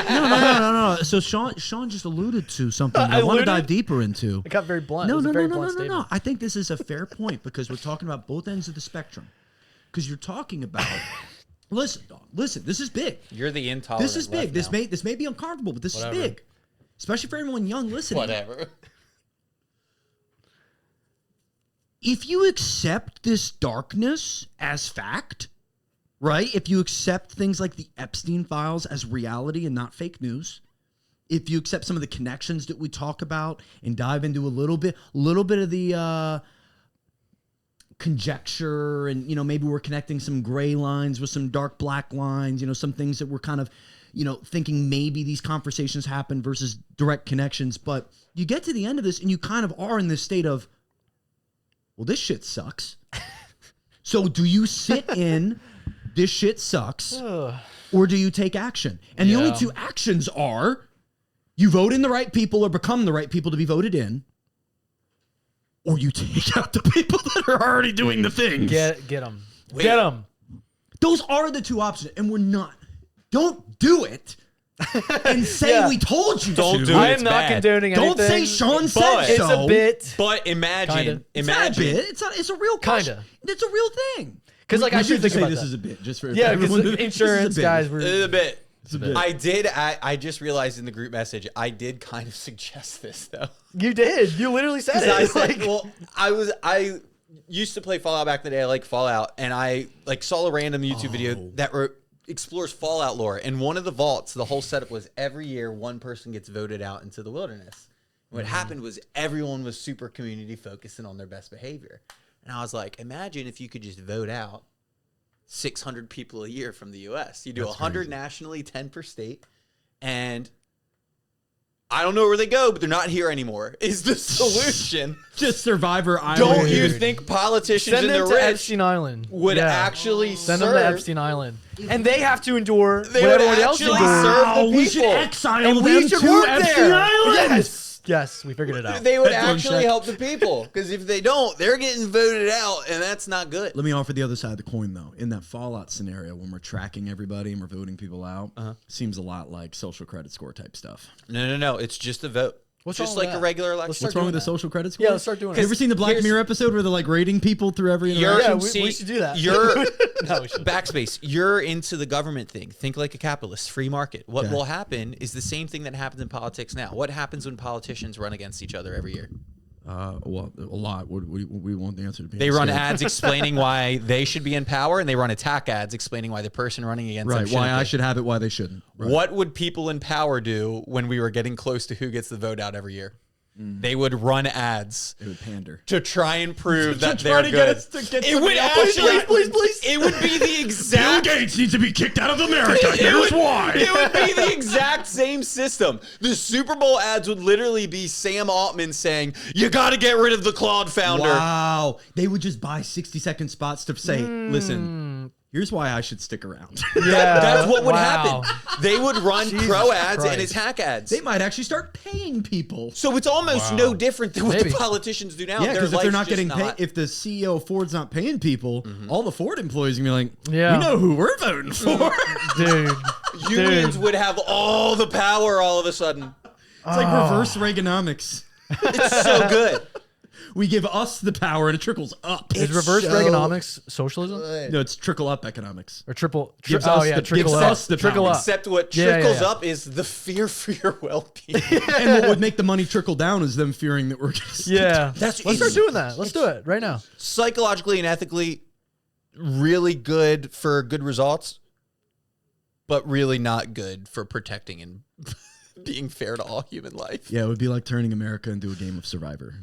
No. So Sean just alluded to something that I want to dive deeper into. It got very blunt. No. I think this is a fair point because we're talking about both ends of the spectrum. Because you're talking about, listen, dog, listen, this is big. You're the intolerant. This is big. left This may be uncomfortable, but this Whatever. is big, especially for everyone young listening. Whatever. If you accept this darkness as fact, right? If you accept things like the Epstein files as reality and not fake news, if you accept some of the connections that we talk about and dive into a little bit of the conjecture, and maybe we're connecting some gray lines with some dark black lines, some things that we're kind of thinking maybe these conversations happen versus direct connections, but you get to the end of this and you kind of are in this state of, well, this shit sucks. So do you sit in this shit sucks, or do you take action? And the only two actions are you vote in the right people or become the right people to be voted in, or you take out the people that are already doing the things. Get them. Get them. Those are the two options, and we're not. Don't do it and say we told you Don't to. do it. I It's am not bad. condoning anything. Don't say Sean said It's so. a bit. But imagine. It's not a bit. It's a real question. Kinda. It's a real thing. 'Cause, like, I should think say about this that. is a bit just for Yeah, everyone. because insurance guys were. A bit. a bit. I just realized in the group message, I did kind of suggest this though. You did. You literally said it. I said, Like, well, I used to play Fallout back in the day. I like Fallout, and I like saw a random YouTube video that explores Fallout lore. And one of the vaults, the whole setup was every year one person gets voted out into the wilderness. What happened was everyone was super community focused and on their best behavior. And I was like, imagine if you could just vote out 600 people a year from the U.S. You do 100 nationally, 10 per state, and I don't know where they go, but they're not here anymore. Is the solution? Just Survivor Island. Don't you think politicians send in them the to rich Epstein Island. would actually send serve? them to Epstein Island, and they have to endure They what would everyone else actually endures. serve the We should people. exile And them we should to work Epstein there. Island. Yes. Yes, we figured it out. They would Headphone actually check. help the people. Because if they don't, they're getting voted out, and that's not good. Let me offer the other side of the coin, though. In that Fallout scenario, when we're tracking everybody and we're voting people out, seems a lot like social credit score type stuff. No. It's just a vote. What's just wrong like with a that? regular election. Let's What's start wrong with the doing that. social credit score? Yeah, let's start doing You it. ever seen the Black here's- Mirror episode where they're like rating people through every You're- interaction? Yeah, we should do that. You're No, we should. backspace. You're into the government thing. Think like a capitalist, free market. What Okay. will happen is the same thing that happens in politics now. What happens when politicians run against each other every year? Well, a lot. We want the answer to be. They run ads explaining why they should be in power, and they run attack ads explaining why the person running against them Right, shouldn't why I be. should have it, why they shouldn't. Right. What would people in power do when we were getting close to who gets the vote out every year? They would run ads It would pander. to try and prove that try they're to good. get us to get It would somebody else. actually, Please. It would be the exact. Gates needs to be kicked out of America. Here's why. It would be the exact same system. The Super Bowl ads would literally be Sam Altman saying, "You got to get rid of the Claude founder." Wow. They would just buy 60-second spots to say, listen, here's why I should stick around. Yeah, That's what would wow. happen. They would run Jesus pro ads and Christ. attack ads. They might actually start paying people. So it's almost no different than what Maybe. the politicians do now. Yeah, because if life's they're not just getting paid, if the CEO of Ford's not paying people, all the Ford employees are going to be like, Yeah. we know who we're voting for. Dude. unions Dude. would have all the power all of a sudden. It's like reverse Reaganomics. It's so good. We give us the power and it trickles up. Is reverse Reaganomics socialism? No, it's trickle up economics. Or triple? Gives oh us yeah, the- trickle gives up. us the trickle power. up. Except what Yeah, trickles yeah. up is the fear for your well-being. And what would make the money trickle down is them fearing that we're going to Yeah, That's- let's start it's- doing that. Let's do it right now. Psychologically and ethically, really good for good results, but really not good for protecting and being fair to all human life. Yeah, it would be like turning America into a game of Survivor.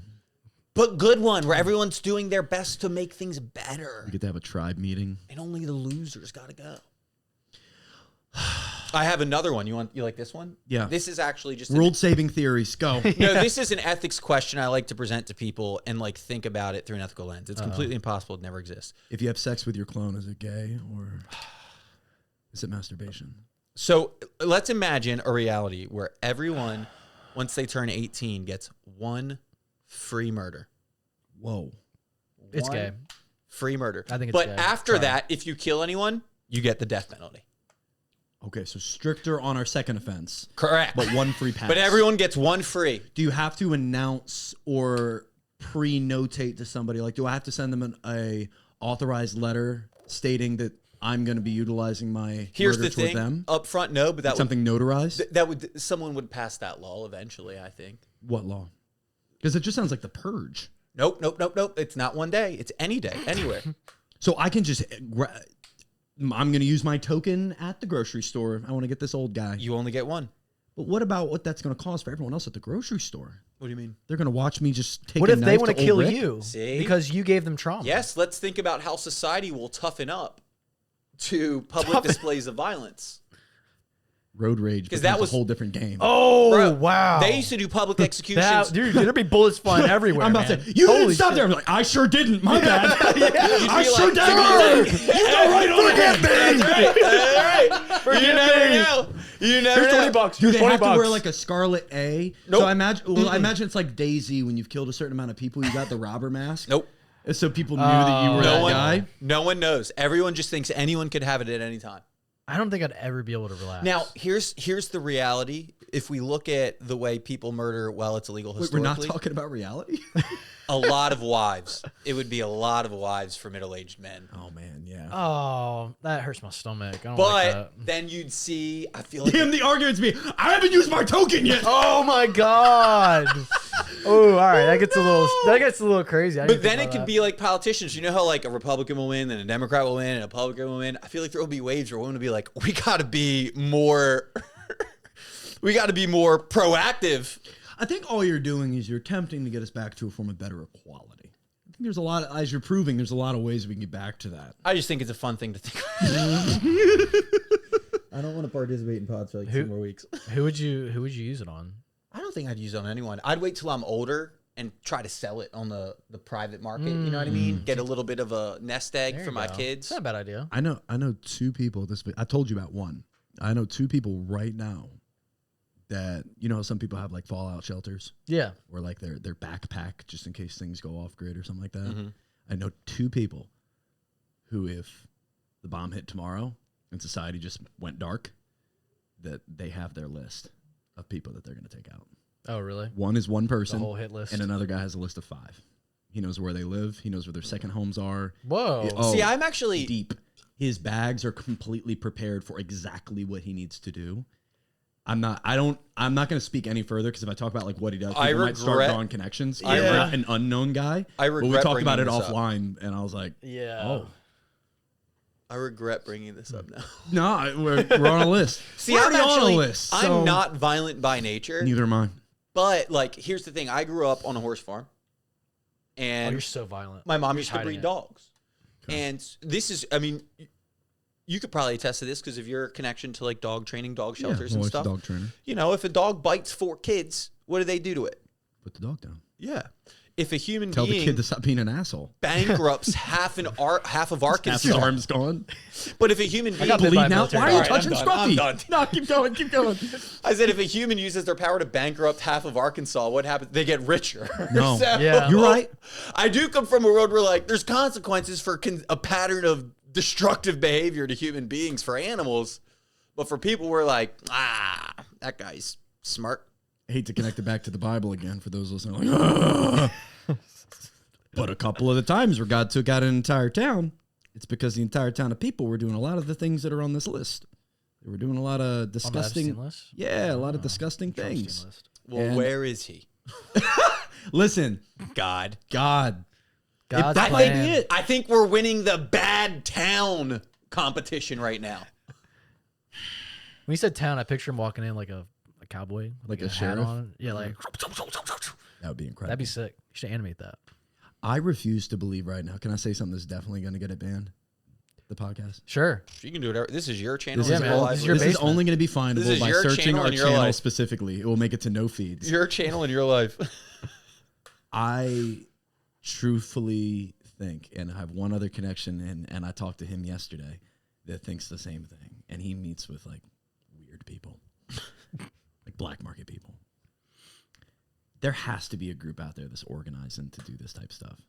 But good one, where everyone's doing their best to make things better. We get to have a tribe meeting. And only the losers got to go. I have another one. You like this one? Yeah. This is actually just World-saving theories. Go. No, this is an ethics question I like to present to people and like think about it through an ethical lens. It's completely impossible. It never exists. If you have sex with your clone, is it gay or is it masturbation? So let's imagine a reality where everyone, once they turn 18, gets one free murder. Whoa. It's One gay. Free murder. I think it's But gay. after Sorry. that, if you kill anyone, you get the death penalty. Okay, so stricter on our second offense, Correct. but one free pass. But everyone gets one free. Do you have to announce or pre-notate to somebody? Like, do I have to send them a authorized letter stating that I'm going to be utilizing my Here's murder the toward thing. them? Up front, no, but that would, Something notarized? someone would pass that law eventually, I think. What law? Because it just sounds like the purge. Nope. It's not one day. It's any day, anywhere. So I can just, I'm going to use my token at the grocery store. I want to get this old guy. You only get one. But what about what that's going to cost for everyone else at the grocery store? What do you mean? They're going to watch me just take What a if they knife want to old kill Rick? you See? because you gave them trauma? Yes, let's think about how society will toughen up to public displays of violence. Road rage, because that that was- was a whole different game. Oh Bro, wow. They used to do public executions. Dude, there'd be bullets flying everywhere. I'm about man. to say, you Holy didn't stop shit. there. I'm like, I sure didn't. My bad. I be sure like, did. You go right on it. All right. You never know. You never Here's know. $20. Do Here's they have $20. to wear like a scarlet A? Nope. So I imagine it's like Daisy when you've killed a certain amount of people. You got the robber mask. Nope. So people knew that you were that guy. No one knows. Everyone just thinks anyone could have it at any time. I don't think I'd ever be able to relax. Now, here's the reality. If we look at the way people murder while it's illegal Wait, we're historically, not talking about reality. a lot of wives. It would be a lot of wives for middle-aged men. Oh man, yeah. oh, that hurts my stomach. I don't like But that. then you'd see, I feel like Damn, the argument's me. I haven't used my token yet. Oh my god. Oh, all right. That gets a little crazy. I But didn't then think it about could that. be like politicians. You know how like a Republican will win and a Democrat will win and a Republican will win? I feel like there will be waves where women will be like, we got to be more proactive. I think all you're doing is you're attempting to get us back to a form of better equality. I think there's a lot of, as you're proving, there's a lot of ways we can get back to that. I just think it's a fun thing to think I don't want to participate in pods for like 2 more weeks. Who would you use it on? I don't think I'd use it on anyone. I'd wait till I'm older and try to sell it on the private market. You know what I mean? Get a little bit of a nest egg There for you my go. kids. It's not a bad idea. I know 2 people. I told you about one. I know 2 people right now that some people have like fallout shelters. Yeah. Or like their backpack just in case things go off grid or something like that. I know 2 people who, if the bomb hit tomorrow and society just went dark, that they have their list of people that they're going to take out. Oh, really? One is one person. The whole hit list. And another guy has a list of 5. He knows where they live. He knows where their second homes are. Whoa. See, I'm actually deep. His bags are completely prepared for exactly what he needs to do. I'm not going to speak any further because if I talk about like what he does, people might start drawing connections. I'm not an unknown guy. I regret but we talked about it bringing this offline, and I was like, yeah. Oh, I regret bringing this up now. no, we're on a list. See, we're I'm already actually on a list. I'm so- not violent by nature. Neither am I. But like, here's the thing: I grew up on a horse farm, Oh, and you're so violent. my mom You're used to hiding breed it. dogs. And this is, I mean, you could probably attest to this because of your connection to like dog training, dog shelters my and wife's stuff. a dog trainer. If a dog bites 4 kids, what do they do to it? Put the dog down. Yeah. If a human Tell the being kid to stop being an asshole. bankrupts half of Half Arkansas, his arm's gone. but if a human being got bit by Bleed a now. military Why are you dog. touching I'm done. Scruffy? I'm done. No, keep going. Keep going. I said if a human uses their power to bankrupt half of Arkansas, what happens? They get richer. No. Yeah. You're right. I do come from a world where like there's consequences for a pattern of destructive behavior to human beings for animals, but for people we're like, that guy's smart. I hate to connect it back to the Bible again for those listening. Like, but a couple of the times where God took out an entire town, it's because the entire town of people were doing a lot of the things that are on this list. They were doing a lot of disgusting, Epstein list? yeah, a lot of disgusting things. List. Well, And- where is he? Listen, God. God, God's that plan. might be it. I think we're winning the bad town competition right now. When you said town, I picture him walking in like a cowboy, Like a hat sheriff? on. Yeah, like That would be incredible. that'd be sick. You should animate that. I refuse to believe right now. Can I say something that's definitely going to get it banned? The podcast. Sure. You can do whatever. This is your channel. This Yeah, is man. all- This is your this is basement. only going to be This findable is by your searching channel our in your channel life. specifically. It will make it to no feeds. Your channel in your life. I truthfully think, and I have one other connection, and I talked to him yesterday that thinks the same thing, and he meets with like weird people, like black market people. There has to be a group out there that's organizing to do this type of stuff.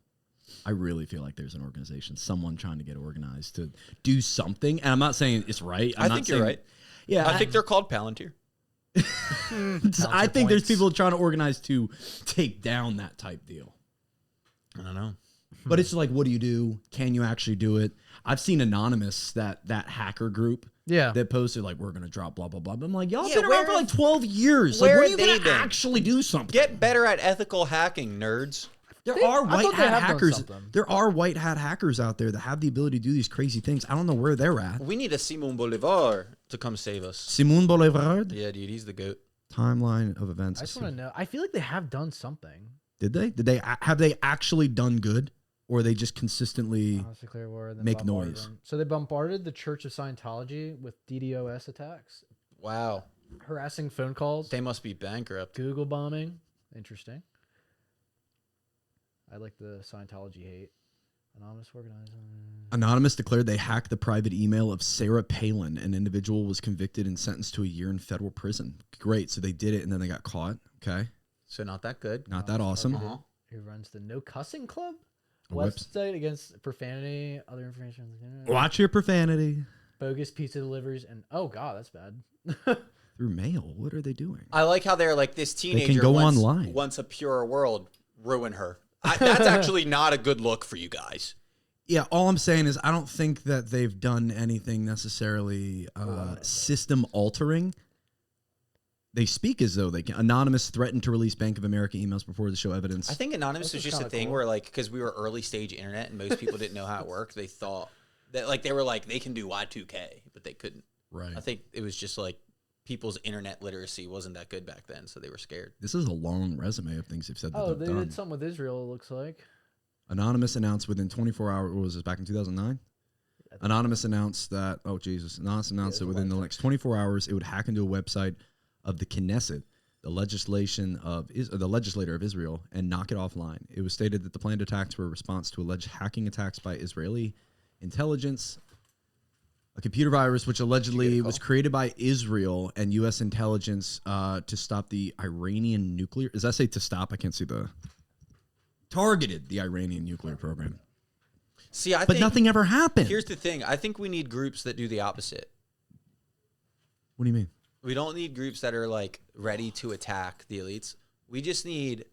I really feel like there's an organization, someone trying to get organized to do something. And I'm not saying it's right. I think you're right. Yeah, I think they're called Palantir. I think there's people trying to organize to take down that type deal. I don't know. But it's like, what do you do? Can you actually do it? I've seen Anonymous, that hacker group, Yeah. that posted like, we're gonna drop blah blah blah. But I'm like, y'all Yeah, been around for where- like 12 years. Like, where when are have you they gonna been? actually do something? Get better at ethical hacking, nerds. There They- are I white thought they hat have done hackers. something. There are white hat hackers out there that have the ability to do these crazy things. I don't know where they're at. We need a Simon Bolivar to come save us. Simon Boulevard. Yeah, dude, he's the goat. Timeline of events. I just want to know. I feel like they have done something. Did they have they actually done good, or they just consistently? Honestly, clear war, then Make bombarded noise. them. So they bombarded the Church of Scientology with DDoS attacks, Wow. harassing phone calls, They must be bankrupt. Google bombing. Interesting. I like the Scientology hate. Anonymous organizer. Anonymous declared they hacked the private email of Sarah Palin. An individual was convicted and sentenced to a year in federal prison. Great. So they did it and then they got caught. Okay. So not that good. Not that awesome. Uh-huh. Who runs the No Cussing Club A webs- website against profanity, other information, Watch your profanity. bogus pizza deliveries, and oh god, that's bad. Through mail. What are they doing? I like how they're like this teenager go wants, online. wants a purer world, ruin her. That's actually not a good look for you guys. Yeah, all I'm saying is I don't think that they've done anything necessarily system altering. They speak as though they can. Anonymous threatened to release Bank of America emails before the show evidence. I think Anonymous was This is just a kinda thing cool. where like, because we were early stage internet and most people didn't know how it worked, they thought that like they were like, they can do Y2K, but they couldn't. Right. I think it was just like people's internet literacy wasn't that good back then, so they were scared. This is a long resume of things they've said that Oh, they've they done. did something with Israel. It looks like. Anonymous announced within 24 hours, what was this, back in 2009? Anonymous announced that, oh, Jesus. Anonymous announced that within the next 24 hours, it would hack into a website of the Knesset, the legislator of Israel, and knock it offline. It was stated that the planned attacks were a response to alleged hacking attacks by Israeli intelligence. A computer virus which allegedly was created by Israel and U.S. intelligence to stop the Iranian nuclear. Does that say to stop? I can't see the. Targeted the Iranian nuclear program. See, I but think nothing ever happened. Here's the thing. I think we need groups that do the opposite. What do you mean? We don't need groups that are like ready to attack the elites. We just need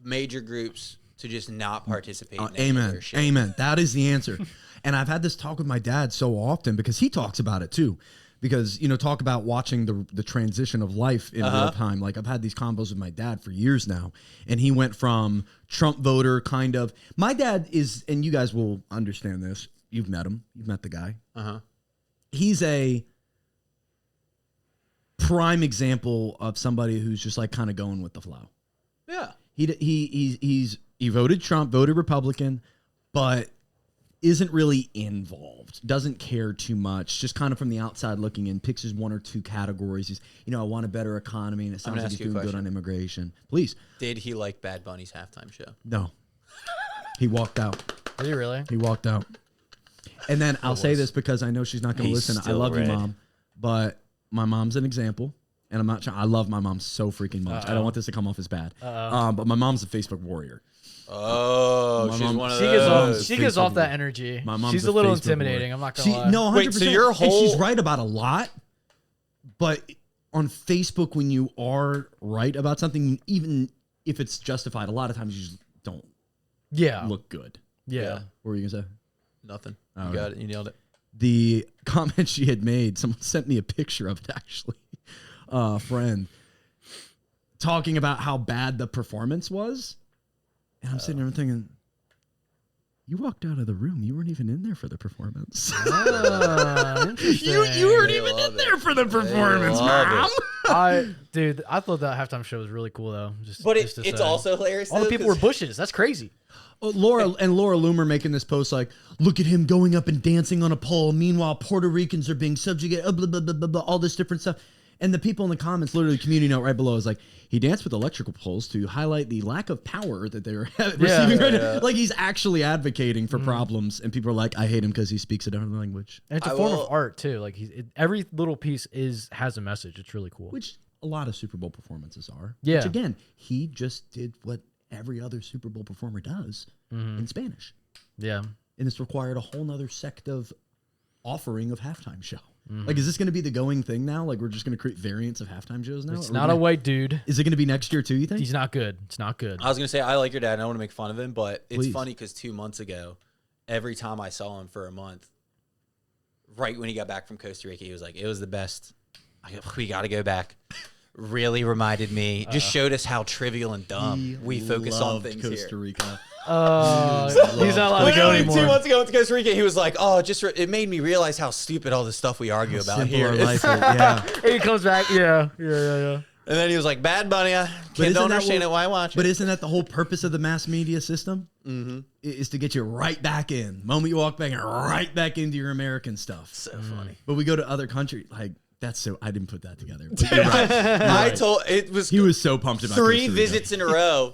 major groups to just not participate in any of their shit. Amen. That is the answer. And I've had this talk with my dad so often because he talks about it too. Because, talk about watching the transition of life in real time. Like, I've had these combos with my dad for years now. And he went from Trump voter kind of. My dad is, and you guys will understand this. You've met him. You've met the guy. He's a prime example of somebody who's just like kind of going with the flow. Yeah. He voted Trump, voted Republican, but isn't really involved, doesn't care too much, just kind of from the outside looking in, picks his one or two categories. He's, I want a better economy, and it sounds like he's doing good on immigration. Please. Did he like Bad Bunny's halftime show? No. He walked out. Did he really? He walked out. And then I'll say this because I know she's not going to listen. I love you, Mom. But my mom's an example, and I'm not trying. I love my mom so freaking much. I don't want this to come off as bad. But my mom's a Facebook warrior. Oh, she's one of those. She gives off that energy. She's a little intimidating. I'm not gonna lie. No, 100%. Wait, so your whole... And she's right about a lot, but on Facebook, when you are right about something, even if it's justified, a lot of times you just don't look good. Yeah. What were you gonna say? Nothing. You got it. You nailed it. The comment she had made, someone sent me a picture of it actually, a friend, talking about how bad the performance was. And I'm sitting there thinking, you walked out of the room. You weren't even in there for the performance. Interesting. you weren't even in there for the performance, Mom. I thought that halftime show was really cool though. But it's also hilarious. All the people were bushes. That's crazy. Laura Loomer making this post like, look at him going up and dancing on a pole. Meanwhile, Puerto Ricans are being subjugated. Blah, blah, blah, blah, blah, all this different stuff. And the people in the comments, literally community note right below is like, he danced with electrical poles to highlight the lack of power that they were receiving right now. Like he's actually advocating for problems. And people are like, I hate him because he speaks a different language. And it's a form of art too. Like every little piece has a message. It's really cool. Which a lot of Super Bowl performances are. Yeah. Which again, he just did what every other Super Bowl performer does in Spanish. Yeah. And it's required a whole nother sect of offering of halftime show. Like, is this going to be the going thing now? Like, we're just going to create variants of halftime shows now? It's not a white dude. Is it going to be next year too, you think? He's not good. It's not good. I was going to say, I like your dad, and I want to make fun of him, but it's funny because 2 months ago, every time I saw him for a month, right when he got back from Costa Rica, he was like, it was the best. We got to go back. Really reminded me, just showed us how trivial and dumb we focus on things Costa Rica. He's not allowed to go anymore. 2 months ago in Costa Rica, he was like, "Oh, it made me realize how stupid all the stuff we argue about here is." And he comes back, yeah. And then he was like, "Bad Bunny, I don't understand it. Why watch it?" But isn't that the whole purpose of the mass media system? Is to get you right back in. The moment you walk back, and right back into your American stuff. So funny. But we go to other countries like. That's so. I didn't put that together. But you're right. He was so pumped about 3 visits in a row.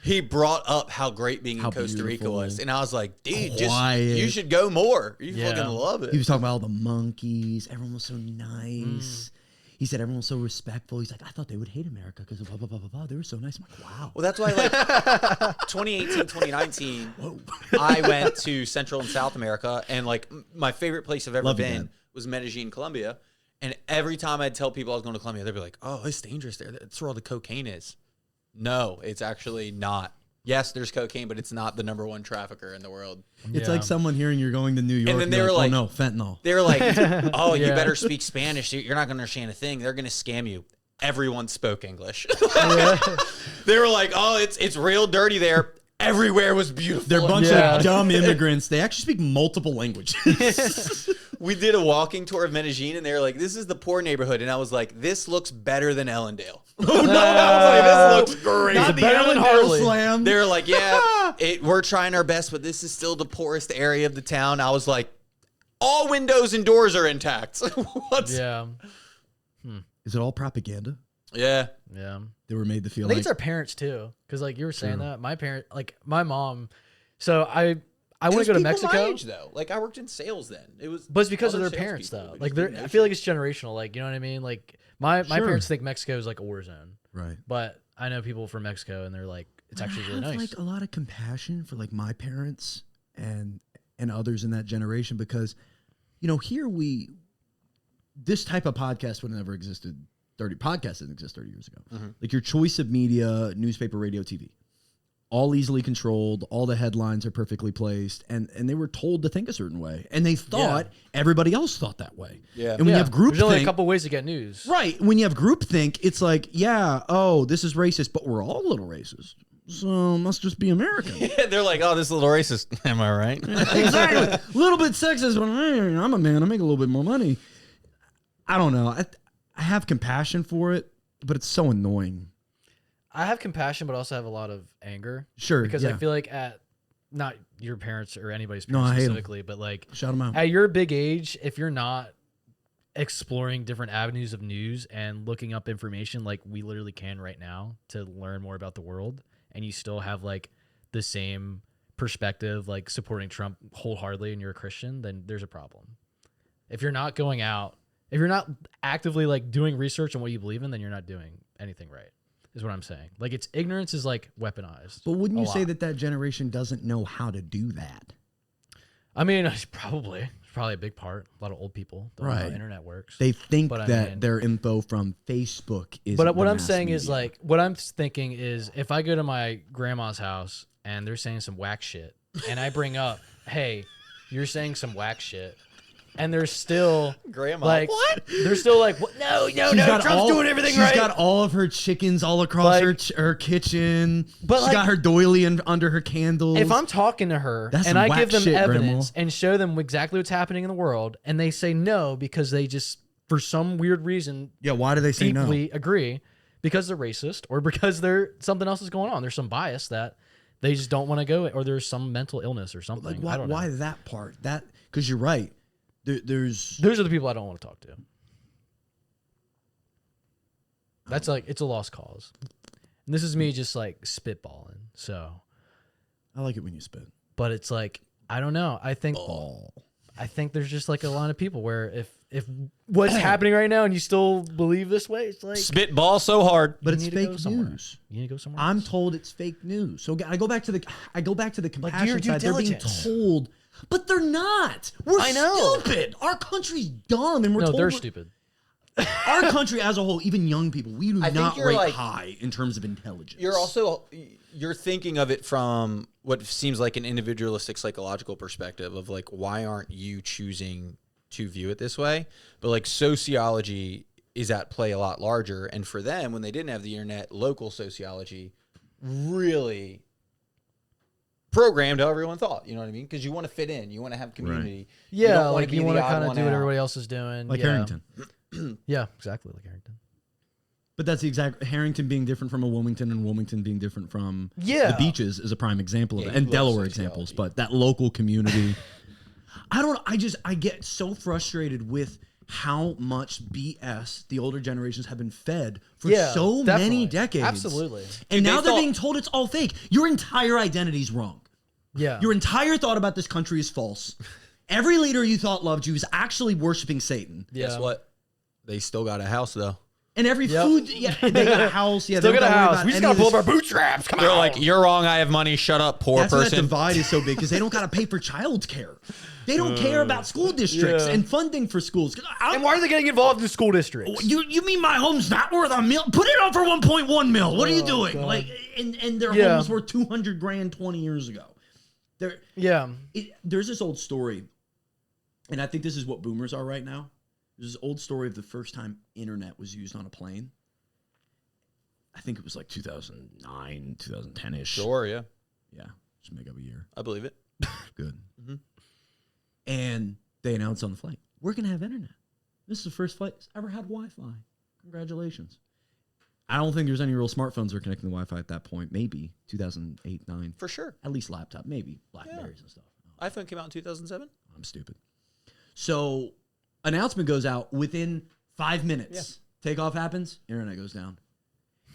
He brought up how great being in Costa Rica was, and I was like, "Dude, you should go more. You fucking love it." He was talking about all the monkeys. Everyone was so nice. He said everyone was so respectful. He's like, I thought they would hate America because of blah, blah, blah, blah, blah. They were so nice. I'm like, wow. Well, that's why, like, 2018, 2019, I went to Central and South America, and, like, my favorite place I've ever been was Medellin, Colombia. And every time I'd tell people I was going to Colombia, they'd be like, oh, it's dangerous there. That's where all the cocaine is. No, it's actually not. Yes, there's cocaine, but it's not the #1 trafficker in the world. It's like someone hearing you're going to New York. And then they were like, oh, no, fentanyl. They were like, oh, you better speak Spanish. You're not going to understand a thing. They're going to scam you. Everyone spoke English. They were like, oh, it's real dirty there. Everywhere was beautiful. They're a bunch of dumb immigrants. They actually speak multiple languages. We did a walking tour of Medellin, and they were like, this is the poor neighborhood. And I was like, this looks better than Ellendale. Oh, no. I was like, this looks great. Not the Ellendale slam. They were like, yeah, we're trying our best, but this is still the poorest area of the town. I was like, all windows and doors are intact. Yeah. Is it all propaganda? Yeah. Yeah. They were made to feel I think like... it's our parents, too. Because, like, you were saying that. My parent, like, my mom... So, I want to go to It was people Mexico. my age, though. Like I worked in sales then. It was, But it's because of other their parents, salespeople though. who Like, just they're, didn't know I feel like shit. it's generational. Like, you know what I mean? Like, my Sure. parents think Mexico is like a war zone. Right. But I know people from Mexico, and they're like, it's actually really I have nice. like a lot of compassion for like my parents and others in that generation because, here this type of podcast would have never existed. Podcast didn't exist 30 years ago. Like your choice of media, newspaper, radio, TV, all easily controlled. All the headlines are perfectly placed, and they were told to think a certain way, and they thought everybody else thought that way. Yeah. And when you have groupthink, There's only a couple ways to get news. right? When you have groupthink, it's like, this is racist, but we're all a little racist, so must just be American. They're like, oh, this is a little racist. Am I right? Exactly. A little bit sexist, but hey, I'm a man. I make a little bit more money. I don't know. I have compassion for it, but it's so annoying. I have compassion, but also have a lot of anger. Sure, Because yeah. I feel like not your parents or anybody's No, parents I hate 'em. specifically, but like Shout them out. at your big age, if you're not exploring different avenues of news and looking up information like we literally can right now to learn more about the world, and you still have like the same perspective, like supporting Trump wholeheartedly, and you're a Christian, then there's a problem. If you're not going out, if you're not actively like doing research on what you believe in, then you're not doing anything right, is what I'm saying. Like ignorance is like weaponized. But wouldn't a you say lot. that generation doesn't know how to do that? I mean, it's probably a big part. A lot of old people don't know how Right. the internet works. They think But I that mean- their info from Facebook is. But what I'm saying is like, what I'm thinking is if I go to my grandma's house and they're saying some whack shit, and I bring up, hey, you're saying some whack shit, and they're still Grandma, like, what? They're still like, what? No, Trump's doing everything She's right. got all of her chickens all across Like- her kitchen. But she's like- got her doily under her candles. If I'm talking to her That's and some I whack give them shit, evidence Grandma. and show them exactly what's happening in the world, and they say no because they just, for some weird reason, yeah, why do they say no? deeply agree because they're racist or because something else is going on. There's some bias that they just don't want to go, or there's some mental illness or something. Like I don't know. why that part? That because you're right. There's Those are the people I don't want to talk to. That's like, it's a lost cause. And this is me just like spitballing. So, I like it when you spit. but it's like, I don't know. I think Ball. there's just like a line of people where if what's happening right now and you still believe this way, it's like Spitball so hard. But you it's need to go fake somewhere. news. You need to go somewhere. I'm else. told it's fake news. So I go back to the do compassion your due side. They're being diligence. told, but they're not. We're I know. stupid. Our country's dumb, and we're No, told they're we're- stupid. Our country as a whole, even young people, we do I think not you're rate like- high in terms of intelligence. You're thinking of it from what seems like an individualistic psychological perspective of like, why aren't you choosing to view it this way? But like sociology is at play a lot larger. And for them, when they didn't have the internet, local sociology really programmed how everyone thought. You know what I mean? Because you want to fit in, you want to have community. Yeah, don't wanna like be you the want to odd kind of one do what out. everybody else is doing. like yeah. Harrington. Yeah, exactly like Harrington. But that's the exact Harrington being different from a Wilmington and Wilmington being different from Yeah. the beaches is a prime example of Yeah, it. you And love Delaware sociology. examples, but that local community. I get so frustrated with how much BS the older generations have been fed for Yeah, so definitely. many decades. Absolutely. And Dude, now they they're thought- being told it's all fake. Your entire identity's wrong. Yeah. Your entire thought about this country is false. Every leader you thought loved you is actually worshiping Satan. Yeah. Guess what? They still got a house though. And every Yep. food, yeah, they got a house. Yeah, Still they got don't a gotta worry house. about We just any gotta of pull up this. our bootstraps. Come They're on. like, you're wrong. I have money. Shut up, poor That's why that person. divide is so big because they don't got to pay for childcare. They don't care about school districts yeah. and funding for schools. 'Cause And why are they getting involved in the school districts? You mean my home's not worth $1 million? Put it on for 1.1 mil. What are you doing? God. Like, and their Yeah. home was worth 200 grand 20 years ago. Yeah. There's this old story, and I think this is what boomers are right now. There's this old story of the first time internet was used on a plane. I think it was like 2009, 2010-ish. Sure, yeah. Yeah, just make up a year. I believe it. Good. Mm-hmm. And they announced on the flight, we're going to have internet. This is the first flight that's ever had Wi-Fi. Congratulations. I don't think there's any real smartphones that are connecting to Wi-Fi at that point. Maybe 2008, 9. For sure. At least laptop. Maybe Blackberries and stuff. iPhone came out in 2007. I'm stupid. So announcement goes out within 5 minutes. Takeoff happens, internet goes down.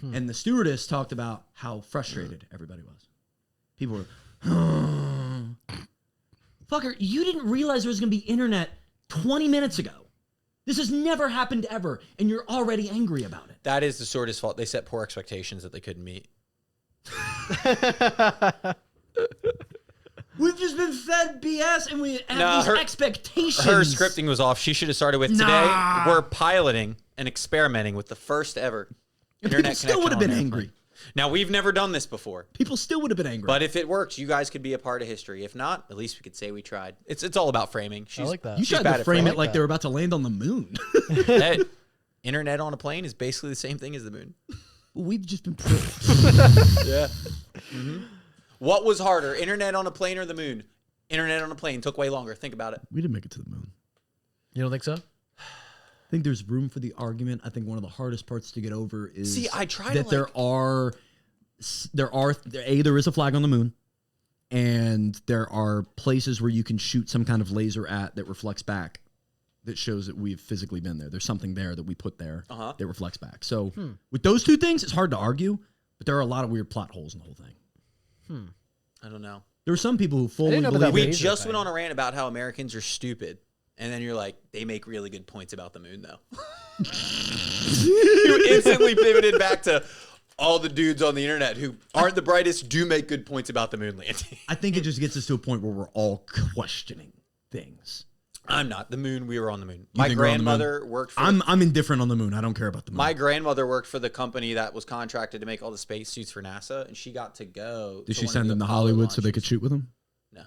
And the stewardess talked about how frustrated everybody was. People were, fucker, you didn't realize there was going to be internet 20 minutes ago. This has never happened ever, and you're already angry about it. That is the Swordist's fault. They set poor expectations that they couldn't meet. We've just been fed BS, and we have these expectations. Her scripting was off. She should have started with today. We're piloting and experimenting with the first ever internet People still would have been angry. Now, we've never done this before. People still would have been angry. But if it works, you guys could be a part of history. If not, at least we could say we tried. It's all about framing. I like that. You tried to frame it like they were about to land on the moon. Hey, internet on a plane is basically the same thing as the moon. We've just been privileged. Yeah. Mm-hmm. What was harder, internet on a plane or the moon? Internet on a plane took way longer. Think about it. We didn't make it to the moon. You don't think so? I think there's room for the argument. I think one of the hardest parts to get over is I try that there is a flag on the moon, and there are places where you can shoot some kind of laser at that reflects back, that shows that we've physically been there. There's something there that we put there that reflects back. So with those two things, it's hard to argue, but there are a lot of weird plot holes in the whole thing. I don't know. There were some people who fully know about believe that We laser just thing. went on a rant about how Americans are stupid. And then you're like, they make really good points about the moon, though. You instantly pivoted back to all the dudes on the internet who aren't the brightest do make good points about the moon landing. I think it just gets us to a point where we're all questioning things. I'm not. The moon, we were on the moon. You My think we're on the moon? grandmother worked for... I'm indifferent on the moon. I don't care about the moon. My grandmother worked for the company that was contracted to make all the spacesuits for NASA, and she got to go. Did to she one of send the them to Apollo Hollywood so they launches. could shoot with them? No.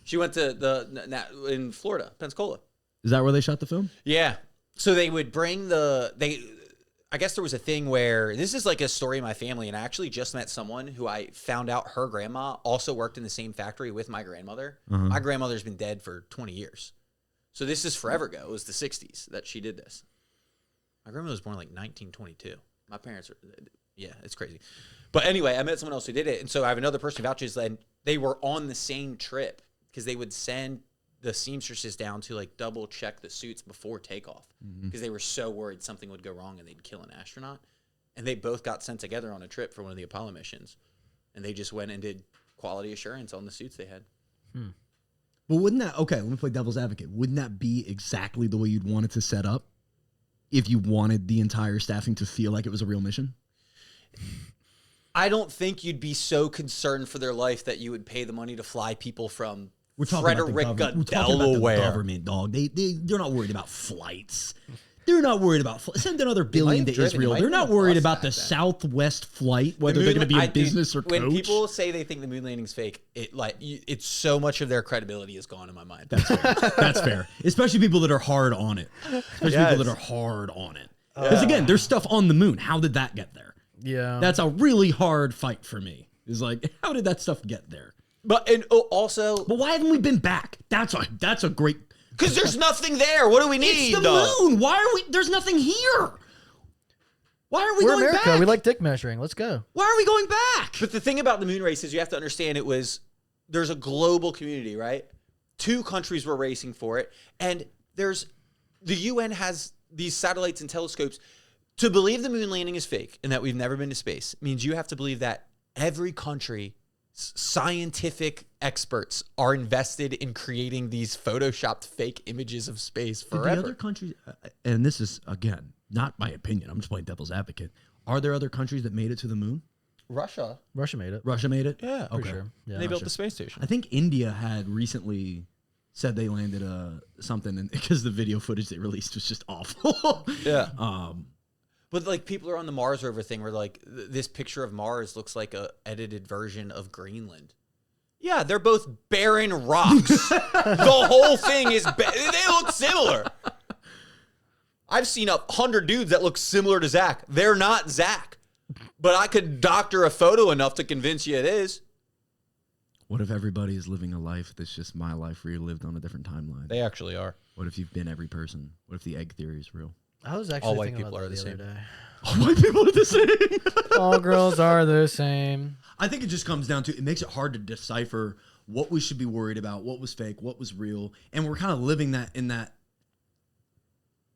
She went to in Florida, Pensacola. Is that where they shot the film? Yeah. So they would bring I guess there was a thing where this is like a story in my family, and I actually just met someone who I found out her grandma also worked in the same factory with my grandmother. My grandmother's been dead for 20 years. So this is forever ago. It was the 60s that she did this. My grandmother was born like 1922. My parents are, yeah, it's crazy. But anyway, I met someone else who did it. And so I have another person who vouches, and they were on the same trip because they would send the seamstresses down to like double check the suits before takeoff because they were so worried something would go wrong and they'd kill an astronaut. And they both got sent together on a trip for one of the Apollo missions. And they just went and did quality assurance on the suits they had. But wouldn't that, okay, let me play devil's advocate. Wouldn't that be exactly the way you'd want it to set up if you wanted the entire staffing to feel like it was a real mission? I don't think you'd be so concerned for their life that you would pay the money to fly people from We're talking Frederick about the government. We're talking about the Delaware. government, dog. They're not worried about flights. They're not worried about send another billion to have driven. Israel. They might They're have not been a worried bus about back the then. Southwest flight, whether they're going to be in business or coach. When people say they think the moon landing's fake, it's so much of their credibility is gone in my mind. That's fair. That's fair. Especially people that are hard on it. Especially people that are hard on it. Because again, there's stuff on the moon. How did that get there? Yeah. That's a really hard fight for me. Is like, how did that stuff get there? But also, But why haven't we been back? That's a great. because there's nothing there. What do we need? It's the moon. Why are we? There's nothing here. Why are we We're going America. back? We like dick measuring. Let's go. Why are we going back? But the thing about the moon race is you have to understand there's a global community, right? 2 countries were racing for it, and the UN has these satellites and telescopes. To believe the moon landing is fake and that we've never been to space means you have to believe that every country, scientific experts are invested in creating these photoshopped fake images of space Did the forever. other countries, and this is again not my opinion. I'm just playing devil's advocate. Are there other countries that made it to the moon? Russia. Russia made it. Russia made it. Yeah, For sure. Yeah. They built the space station. I think India had recently said they landed something, and because the video footage they released was just awful. Yeah. But like people are on the Mars rover thing where like this picture of Mars looks like a edited version of Greenland. Yeah, they're both barren rocks. The whole thing is they look similar. I've seen 100 dudes that look similar to Zach. They're not Zach. But I could doctor a photo enough to convince you it is. What if everybody is living a life that's just my life relived on a different timeline? They actually are. What if you've been every person? What if the egg theory is real? I was actually All white thinking people about are that the other day. All white people are the same. All girls are the same. I think it just comes down to, it makes it hard to decipher what we should be worried about, what was fake, what was real. And we're kind of living that in that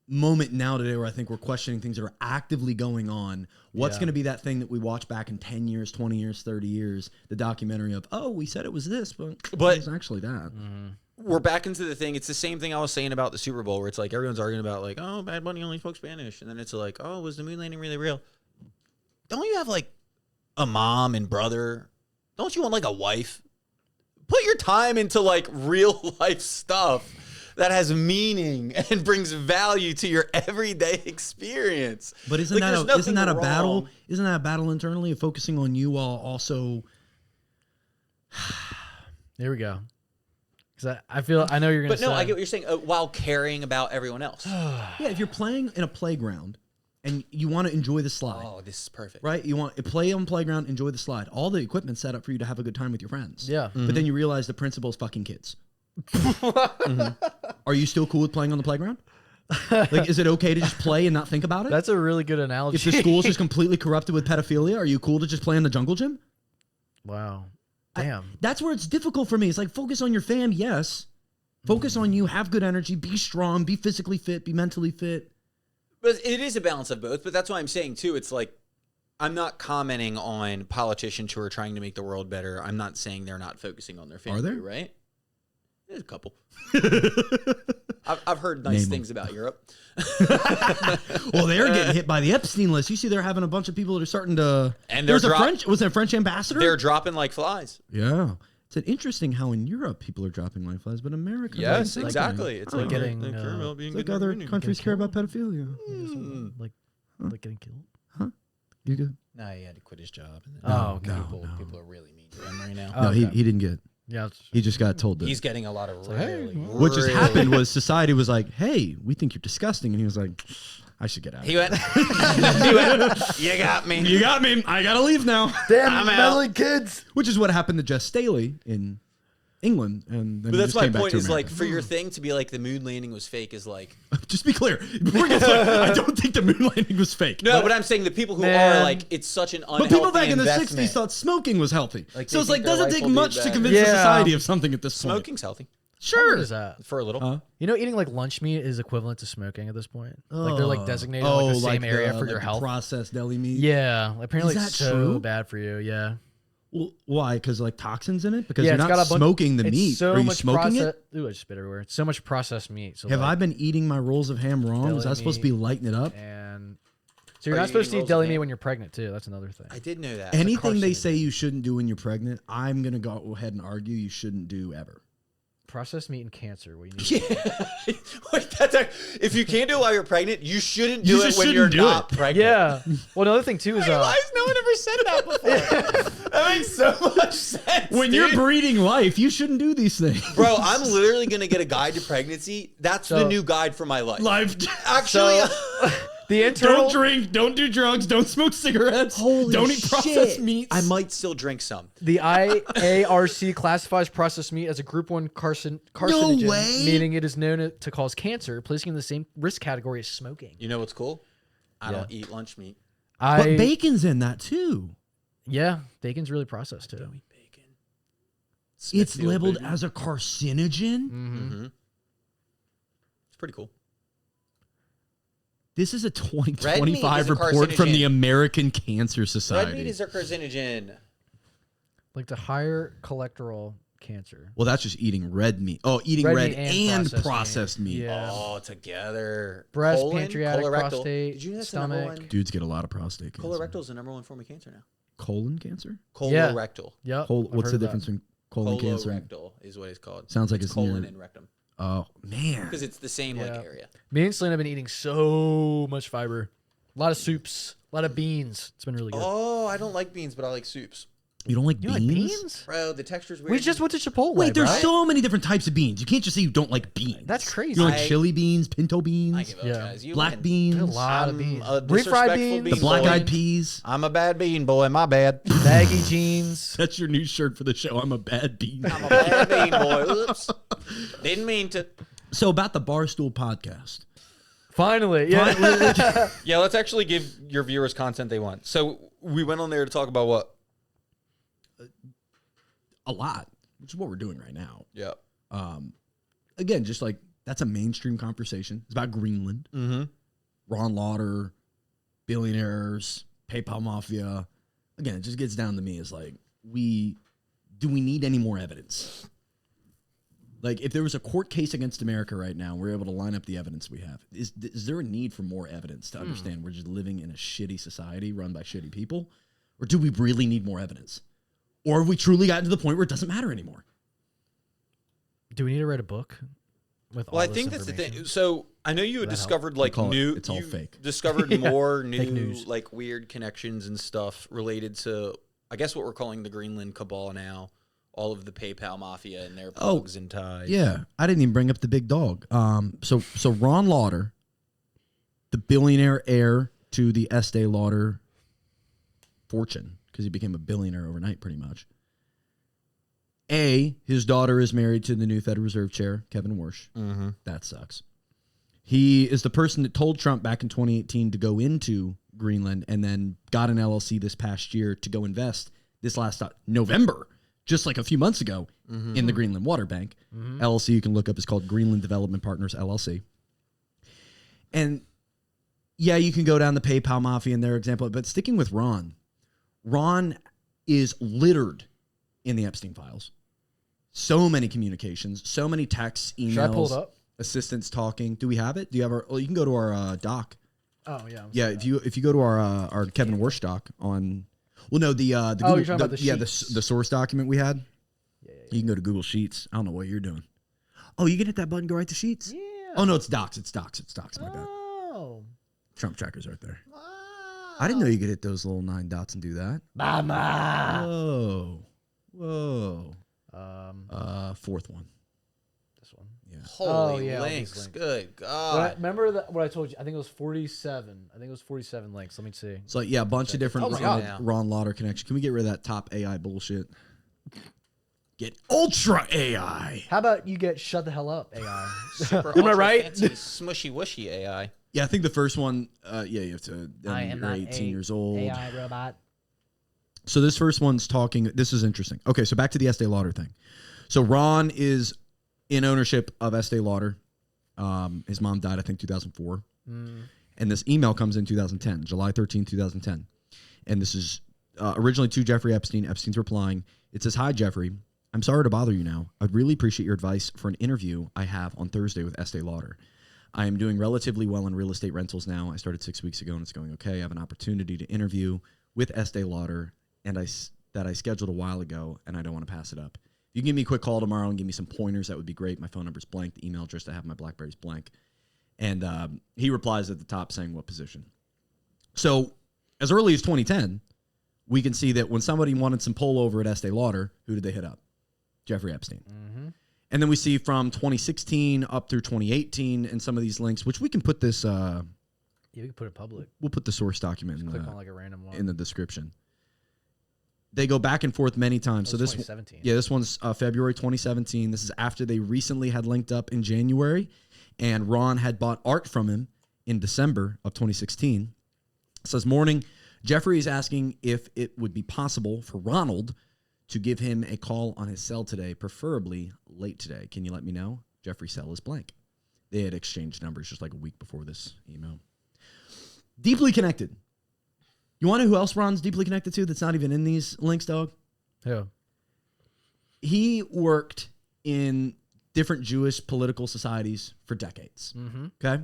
moment now today where I think we're questioning things that are actively going on. What's going to be that thing that we watch back in 10 years, 20 years, 30 years, the documentary of, oh, we said it was this, but it was actually that. we're back into the thing. It's the same thing I was saying about the Super Bowl, where it's like everyone's arguing about like, oh, Bad Bunny only spoke Spanish, and then it's like, oh, was the moon landing really real? Don't you have like a mom and brother? Don't you want like a wife? Put your time into like real life stuff that has meaning and brings value to your everyday experience. But isn't Like, that there's isn't that a nothing battle? wrong. Isn't that a battle internally of focusing on you while also? Here we go. Because I know you're gonna. But no, say, I get what you're saying. While caring about everyone else. Yeah, if you're playing in a playground and you want to enjoy the slide, Oh, this is perfect. right? You want to play on playground, enjoy the slide. All the equipment's set up for you to have a good time with your friends. Yeah. But then you realize the principal's fucking kids. Are you still cool with playing on the playground? Like, is it okay to just play and not think about it? That's a really good analogy. If the school's just completely corrupted with pedophilia, are you cool to just play in the jungle gym? Wow. Damn. That's where it's difficult for me. It's like, focus on your fam, yes. Focus on you, have good energy, be strong, be physically fit, be mentally fit. But it is a balance of both. But that's why I'm saying, too, it's like, I'm not commenting on politicians who are trying to make the world better. I'm not saying they're not focusing on their family, there? right? There's a couple. I've heard nice Name things about Europe. Well, they're getting hit by the Epstein list. You see, they're having a bunch of people that are starting to. And There's they're a French. Was there a French ambassador? They're dropping like flies. Yeah. It's interesting how in Europe people are dropping like flies, but America. Yes, like, exactly. It's like getting, they care about being It's like good other and countries care about pedophilia. Like getting killed. You good? No, he had to quit his job. Oh, okay. People are really mean to him right now. No, okay. he didn't get. Yeah. He just got told that. He's getting a lot of really, What just happened was society was like, "Hey, we think you're disgusting," and he was like, "I should get out." He went, you got me. You got me. I gotta leave now. Damn, I'm out. meddling kids. Which is what happened to Jess Staley in England, and then But he that's just my came back point to is like, America. for your thing to be like the moon landing was fake is like, Just be clear. Before we get started, I don't think the moon landing was fake. no, but I'm saying the people who Man. are like, it's such an unhealthy But people back in the investment. 60s thought smoking was healthy. Like, so they it's like, think their doesn't life take will be much to better. convince the Yeah. society of something at this point. Smoking's healthy Sure. What is that? for a little. You know, eating like lunch meat is equivalent to smoking at this point. Like they're like designated like the same area for your health. Processed deli meat. Yeah, apparently Is it's that so true? bad for you. Yeah. Well, why? Because like toxins in it? Because Yeah, you're it's not got a bunch- smoking the it's meat. So Are you much smoking it? Ooh, I just spit everywhere. It's so much processed meat. So Have like, I been eating my rolls of ham wrong? Deli Was I supposed to be meat lighting it up? And so you're Are not you supposed to eating eat rolls deli of meat ham? when you're pregnant too. That's another thing. I did know that. Anything they carcinogen. say you shouldn't do when you're pregnant, I'm going to go ahead and argue you shouldn't do ever. Processed meat and cancer. What you need? Wait, if you can't do it while you're pregnant, you shouldn't do You it just when you're shouldn't do not it. pregnant. Yeah. Well, another thing too is Why has no one ever said that before? That makes so much sense. When dude. you're breeding life, you shouldn't do these things. Bro, I'm literally gonna get a guide to pregnancy. That's the So- new guide for my life. Life. Actually, the internal. Don't drink, don't do drugs, don't smoke cigarettes, don't eat processed meats. I might still drink some. The IARC classifies processed meat as a Group 1 carcinogen, way. meaning it is known to cause cancer, placing it in the same risk category as smoking. You know what's cool? I don't eat lunch meat. But bacon's in that too. Yeah, bacon's really processed too. Bacon. It's Smithfield labeled bacon. as a carcinogen. Mm-hmm. It's pretty cool. This is a Red meat 2025 is a report from carcinogen. the American Cancer Society. Red meat is a carcinogen. Like the higher cholesterol cancer. Well, that's just eating red meat. Oh, eating red, meat and processed meat. Yeah. Oh, together. Breast, Colon, pancreatic, colorectal. prostate, Did you know that's stomach. the number one? Dudes get a lot of prostate cancer. Colorectal is the number one form of cancer now. Colon cancer? Yeah. Colorectal. Yep. What's the difference between colon cancer? Colorectal is what it's called. Sounds like it's colon near- and rectum. Oh, man. Because it's the same Yeah. like area. Me and Selena have been eating so much fiber. A lot of soups, a lot of beans. It's been really good. Oh, I don't like beans, but I like soups. You don't like You beans? like beans? Bro, the texture's weird. We just went to Chipotle. Wait, there's bro. so many different types of beans. You can't just say you don't like beans. That's crazy. You don't like I- chili beans, pinto I beans, give up, Yeah. guys. You black win. beans, There's a lot of I'm beans. a Refried disrespectful beans, bean the black-eyed boy. peas. I'm a bad bean boy. My bad. baggy jeans. That's your new shirt for the show. I'm a bad bean. I'm a bad bean boy. Oops. Didn't mean to. So about the Barstool podcast. Finally, yeah. Yeah, let's actually give your viewers content they want. So we went on there to talk about what? A lot, which is what we're doing right now. Yeah. Again, just like that's a mainstream conversation. It's about Greenland, Ron Lauder, billionaires, PayPal mafia. Again, it just gets down to me. Is like, do we need any more evidence? Like, if there was a court case against America right now, we're able to line up the evidence we have. Is there a need for more evidence to understand we're just living in a shitty society run by shitty people? Or do we really need more evidence? Or have we truly gotten to the point where it doesn't matter anymore? Do we need to write a book? With Well, all I this think that's the thing. information? So I know you had discovered like call it- new. it's all you fake. Discovered more new news. like weird connections and stuff related to, I guess, what we're calling the Greenland cabal now. All of the PayPal mafia and their plugs and ties. Yeah, I didn't even bring up the big dog. So Ron Lauder, the billionaire heir to the Estee Lauder fortune, because he became a billionaire overnight, pretty much. His daughter is married to the new Federal Reserve Chair, Kevin Warsh. Mm-hmm. That sucks. He is the person that told Trump back in 2018 to go into Greenland and then got an LLC this past year to go invest this last November, just like a few months ago, in the Greenland Water Bank. LLC you can look up is called Greenland Development Partners, LLC. And yeah, you can go down the PayPal mafia in their example, but sticking with Ron is littered in the Epstein files. So many communications, so many texts, emails. Should I pull it up? Assistants talking. Do we have it? Do you have our? Well, you can go to our doc. Oh yeah. Yeah, if you go to our Kevin Warsh doc on. Well, no, the you're Google, talking about the sheets. the source document we had. Yeah. You can go to Google Sheets. I don't know what you're doing. Oh, you can hit that button, go right to Sheets. Yeah. Oh no, it's docs. It's docs. My bad. Oh. Trump tracker's right there. I didn't know you could hit those little 9 dots and do that. Mama. Whoa. Fourth one. This one. Yeah. Holy all these links. links. Good God. Remember what I told you? I think it was 47. I think it was 47 links. Let me see. So yeah, a bunch of different Oh my God. Ron Lauder connection. Can we get rid of that top AI bullshit? Get ultra AI. How about you get shut the hell up, AI? Super Am I ultra right? fancy, smushy wushy AI. Yeah, I think the first one. You have to. You're 18 years old. AI robot. So this first one's talking. This is interesting. Okay, so back to the Estee Lauder thing. So Ron is in ownership of Estee Lauder. His mom died, I think, 2004. And this email comes in 2010, July 13, 2010. And this is originally to Jeffrey Epstein. Epstein's replying. It says, "Hi, Jeffrey. I'm sorry to bother you now. I'd really appreciate your advice for an interview I have on Thursday with Estee Lauder. I am doing relatively well in real estate rentals now. I started 6 weeks ago, and it's going okay. I have an opportunity to interview with Estee Lauder, and that I scheduled a while ago, and I don't want to pass it up. If you can give me a quick call tomorrow and give me some pointers, that would be great. My phone number's blank. The email address I have, my BlackBerry's blank." And he replies at the top saying what position. So as early as 2010, we can see that when somebody wanted some pull over at Estee Lauder, who did they hit up? Jeffrey Epstein. And then we see from 2016 up through 2018 and some of these links, which we can put this. Yeah, we can put it public. We'll put the source document Click on like a random one. in the description. They go back and forth many times. So this 2017. Yeah, this one's February 2017. This is after they recently had linked up in January, and Ron had bought art from him in December of 2016. It says, "Morning. Jeffrey is asking if it would be possible for Ronald to give him a call on his cell today, preferably late today. Can you let me know? Jeffrey's cell is blank." They had exchanged numbers just like a week before this email. Deeply connected. You want to know who else Ron's deeply connected to that's not even in these links, dog? Yeah. He worked in different Jewish political societies for decades. Okay?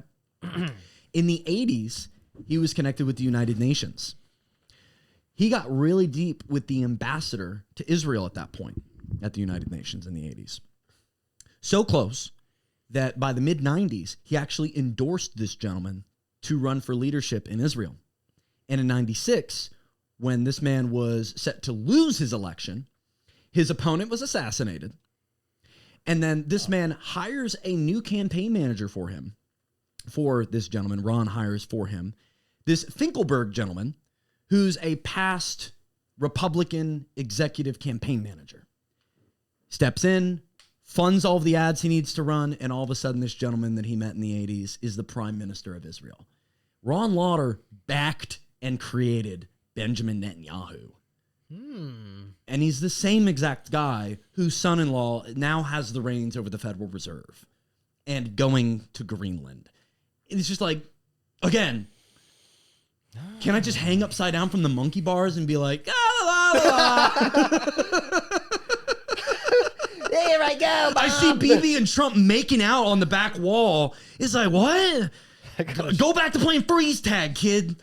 In the 80s, he was connected with the United Nations. He got really deep with the ambassador to Israel at that point at the United Nations in the 80s. So close that by the mid-90s, he actually endorsed this gentleman to run for leadership in Israel. And in 96, when this man was set to lose his election, his opponent was assassinated. And then this man hires a new campaign manager for him, for this gentleman. Ron hires for him this Finkelberg gentleman, who's a past Republican executive campaign manager. Steps in, funds all of the ads he needs to run, and all of a sudden this gentleman that he met in the 80s is the prime minister of Israel. Ron Lauder backed and created Benjamin Netanyahu. And he's the same exact guy whose son-in-law now has the reins over the Federal Reserve and going to Greenland. It's just like, again, can I just hang upside down from the monkey bars and be like, ah, la, la, la. Here I go. I see BB and Trump making out on the back wall. It's like, what? Go back to playing freeze tag, kid.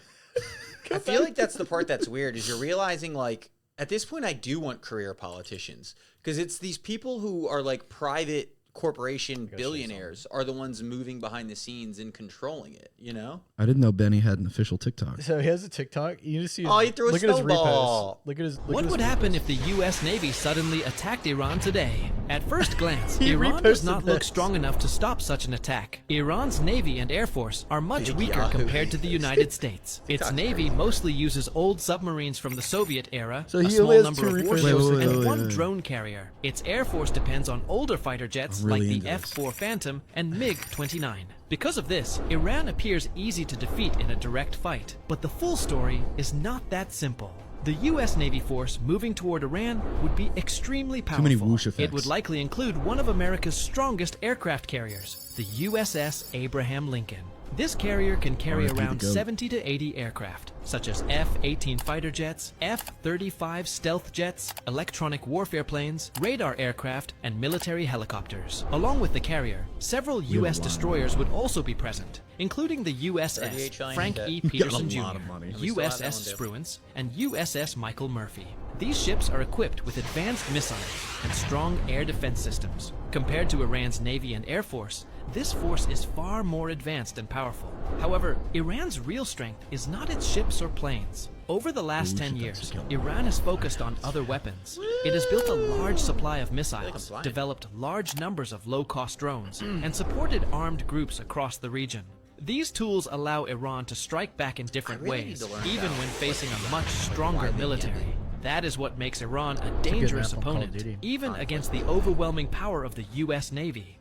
I feel like that's the part that's weird is you're realizing like at this point I do want career politicians because it's these people who are like private corporation billionaires are the ones moving behind the scenes and controlling it, you know? I didn't know Benny had an official TikTok. So he has a TikTok. You just see. Oh, he threw a look at his snowball. reposts. Look at his. What would happen if the U.S. Navy suddenly attacked Iran today? At first glance, He Iran does reposted not look this. strong enough to stop such an attack. Iran's Navy and Air Force are much weaker compared to the United States. Its Navy mostly uses old submarines from the Soviet era, So a he small only has number two of reposts. warships, Wait, and one wait. drone carrier. Its Air Force depends on older fighter jets I'm really like into the this. F-4 Phantom and MiG-29. Because of this, Iran appears easy to defeat in a direct fight. But the full story is not that simple. The U.S. Navy force moving toward Iran would be extremely powerful. many whoosh effects. It would likely include one of America's strongest aircraft carriers, the USS Abraham Lincoln. This carrier can carry RIP the around goat. 70 to 80 aircraft, such as F-18 fighter jets, F-35 stealth jets, electronic warfare planes, radar aircraft, and military helicopters. Along with the carrier, several U.S. destroyers would also be present, including the 38 USS trillion Frank debt. E. got a Peterson lot Jr., of money. We still have that USS one, Spruance, and USS Michael Murphy. These ships are equipped with advanced missiles and strong air defense systems. Compared to Iran's Navy and Air Force, this force is far more advanced and powerful. However, Iran's real strength is not its ships or planes. Over the last 10 years, Iran has focused on other weapons. It has built a large supply of missiles, flying. developed large numbers of low-cost drones, and supported armed groups across the region. These tools allow Iran to strike back in different really need ways, to learn even about when facing a much stronger military. That is what makes Iran a dangerous map on Call of opponent, Duty. even against the overwhelming power of the U.S. Navy.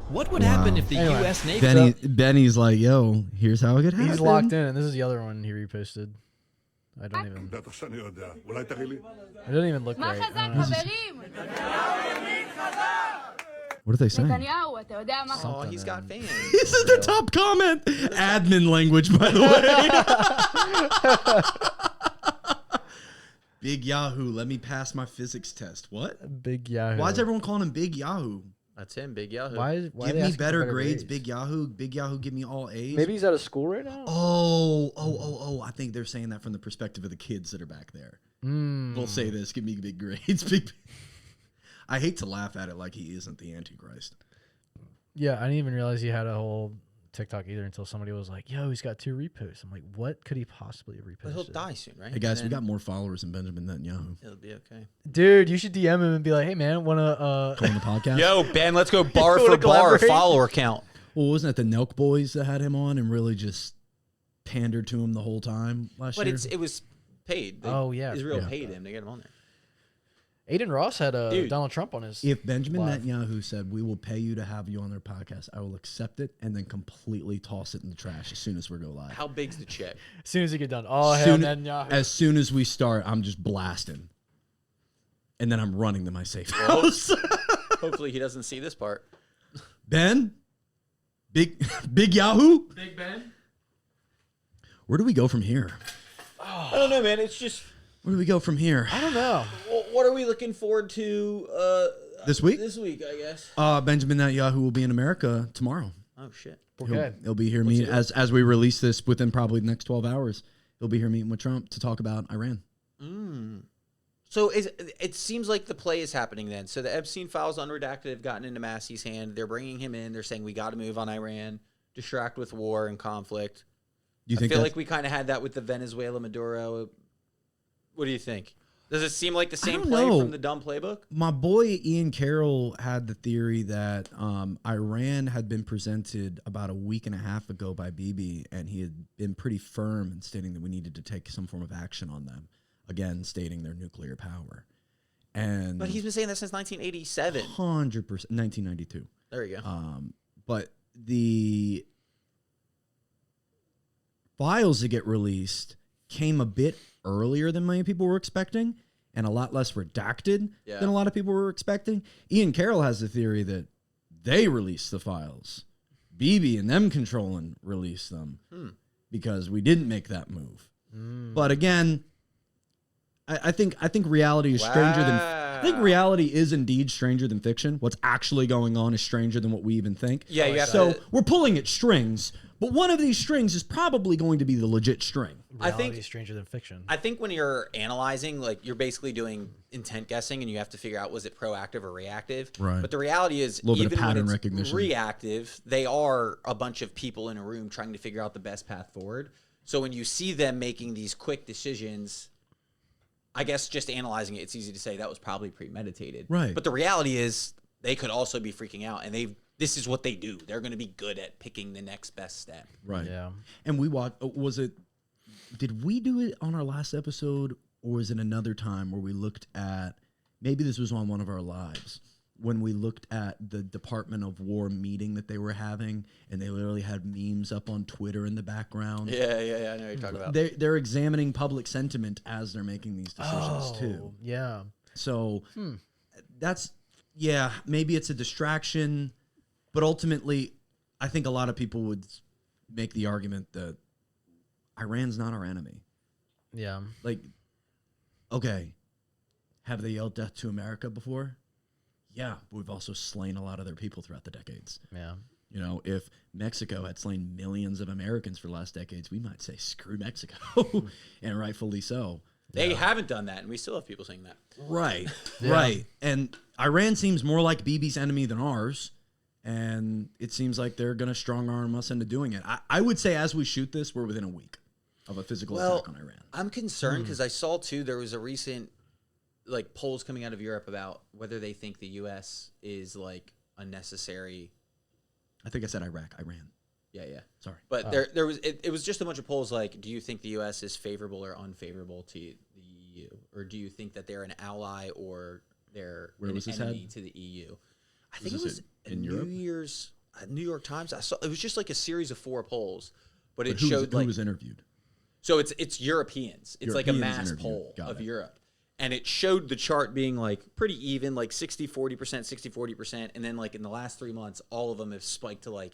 What would happen if the Anyway, U.S. Navy... Benny's like, yo, here's how it could happen. He's locked in, and this is the other one he reposted. I don't even. בטח שאני יודע. אולי תראי לי? It doesn't even look מה right. I חזק, don't know. חברים? What are they saying? נתניהו, אתה יודע מה... Oh, he's got fans. This is the top comment. Admin language, by the way. Big Yahoo, let me pass my physics test. What? Big Yahoo. Why is everyone calling him Big Yahoo? That's him, Big Yahoo. Why Give they me asking for better grades, Big Yahoo. Big Yahoo, give me all A's. Maybe he's out of school right now. Oh. I think they're saying that from the perspective of the kids that are back there. They'll say this, give me big grades. I hate to laugh at it like he isn't the Antichrist. Yeah, I didn't even realize he had a whole TikTok either until somebody was like, "Yo, he's got 2 reposts." I'm like, "What could he possibly have But he'll reposted?" die soon, right? Hey guys, And we then got more followers than Benjamin Netanyahu. It'll be okay. Dude, you should DM him and be like, "Hey, man, wanna Come on the podcast. Yo, Ben, let's go bar Wanna for bar collaborate? follower count. Well, wasn't it the Nelk Boys that had him on and really just pandered to him the whole time last But year? it was paid. Oh, yeah. Israel Yeah. paid him to get him on there. Aiden Ross had Dude. Donald Trump on his." If Benjamin Live. Netanyahu said, we will pay you to have you on their podcast, I will accept it and then completely toss it in the trash as soon as we go live. How big's the check? As soon as he get done, oh hell, Soon- Netanyahu. As soon as we start, I'm just blasting. And then I'm running to my safe house. Hopefully he doesn't see this part. Ben? Big Yahoo? Big Ben. Where do we go from here? I don't know, man. It's just, Where do we go from here? I don't know. what are we looking forward to This week? This week, I guess. Benjamin Netanyahu will be in America tomorrow. Oh, shit. Okay. He'll be here meeting as we release this within probably the next 12 hours. He'll be here meeting with Trump to talk about Iran. So it seems like the play is happening then. So the Epstein files unredacted have gotten into Massey's hand. They're bringing him in. They're saying we got to move on Iran, distract with war and conflict. Do you I think feel that's- like we kind of had that with the Venezuela Maduro. What do you think? Does it seem like the same don't play know. from the dumb playbook? My boy Ian Carroll had the theory that Iran had been presented about a week and a half ago by Bibi, and he had been pretty firm in stating that we needed to take some form of action on them. Again, stating their nuclear power. And But he's been saying that since 1987. 100%, 1992. There you go. But the files that get released came a bit earlier than many people were expecting and a lot less redacted Yeah. than a lot of people were expecting. Ian Carroll has the theory that they released the files. Bibi and them controlling released them because we didn't make that move. But again, I think reality is stranger than. I think reality is indeed stranger than fiction. What's actually going on is stranger than what we even think. Yeah, you have so to- we're pulling at strings, but one of these strings is probably going to be the legit string. Reality is stranger than fiction. I think when you're analyzing, like you're basically doing intent guessing, and you have to figure out was it proactive or reactive. Right. But the reality is, A little bit of even when pattern it's recognition. reactive, they are a bunch of people in a room trying to figure out the best path forward. So when you see them making these quick decisions, I guess just analyzing it, it's easy to say that was probably premeditated. Right. But the reality is, they could also be freaking out, and this is what they do. They're going to be good at picking the next best step. Right. Yeah. And we watched. Did we do it on our last episode, or was it another time where we looked at? Maybe this was on one of our lives when we looked at the Department of War meeting that they were having, and they literally had memes up on Twitter in the background. Yeah, I know what you're talking about. They're examining public sentiment as they're making these decisions too. Yeah. So that's maybe it's a distraction, but ultimately, I think a lot of people would make the argument that Iran's not our enemy. Yeah. Like, okay, have they yelled death to America before? Yeah, but we've also slain a lot of their people throughout the decades. Yeah. You know, if Mexico had slain millions of Americans for the last decades, we might say, screw Mexico, and rightfully so. They haven't done that, and we still have people saying that. Right, right. And Iran seems more like Bibi's enemy than ours, and it seems like they're going to strong-arm us into doing it. I would say as we shoot this, we're within a week of a physical attack on Iran. I'm concerned because I saw, too, there was a recent polls coming out of Europe about whether they think the U.S. is, unnecessary. I think I said Iran. Yeah. Sorry. But there was it was just a bunch of polls do you think the U.S. is favorable or unfavorable to the EU? Or do you think that they're an ally or they're an enemy to the EU? I think it was in New Europe? New York Times. I saw it was just a series of 4 polls, but it Who showed who was interviewed? So it's Europeans. It's like a Europeans mass interviewed. poll Got of it. Europe. And it showed the chart being pretty even, 60-40%, 60-40%. And then in the last 3 months, all of them have spiked to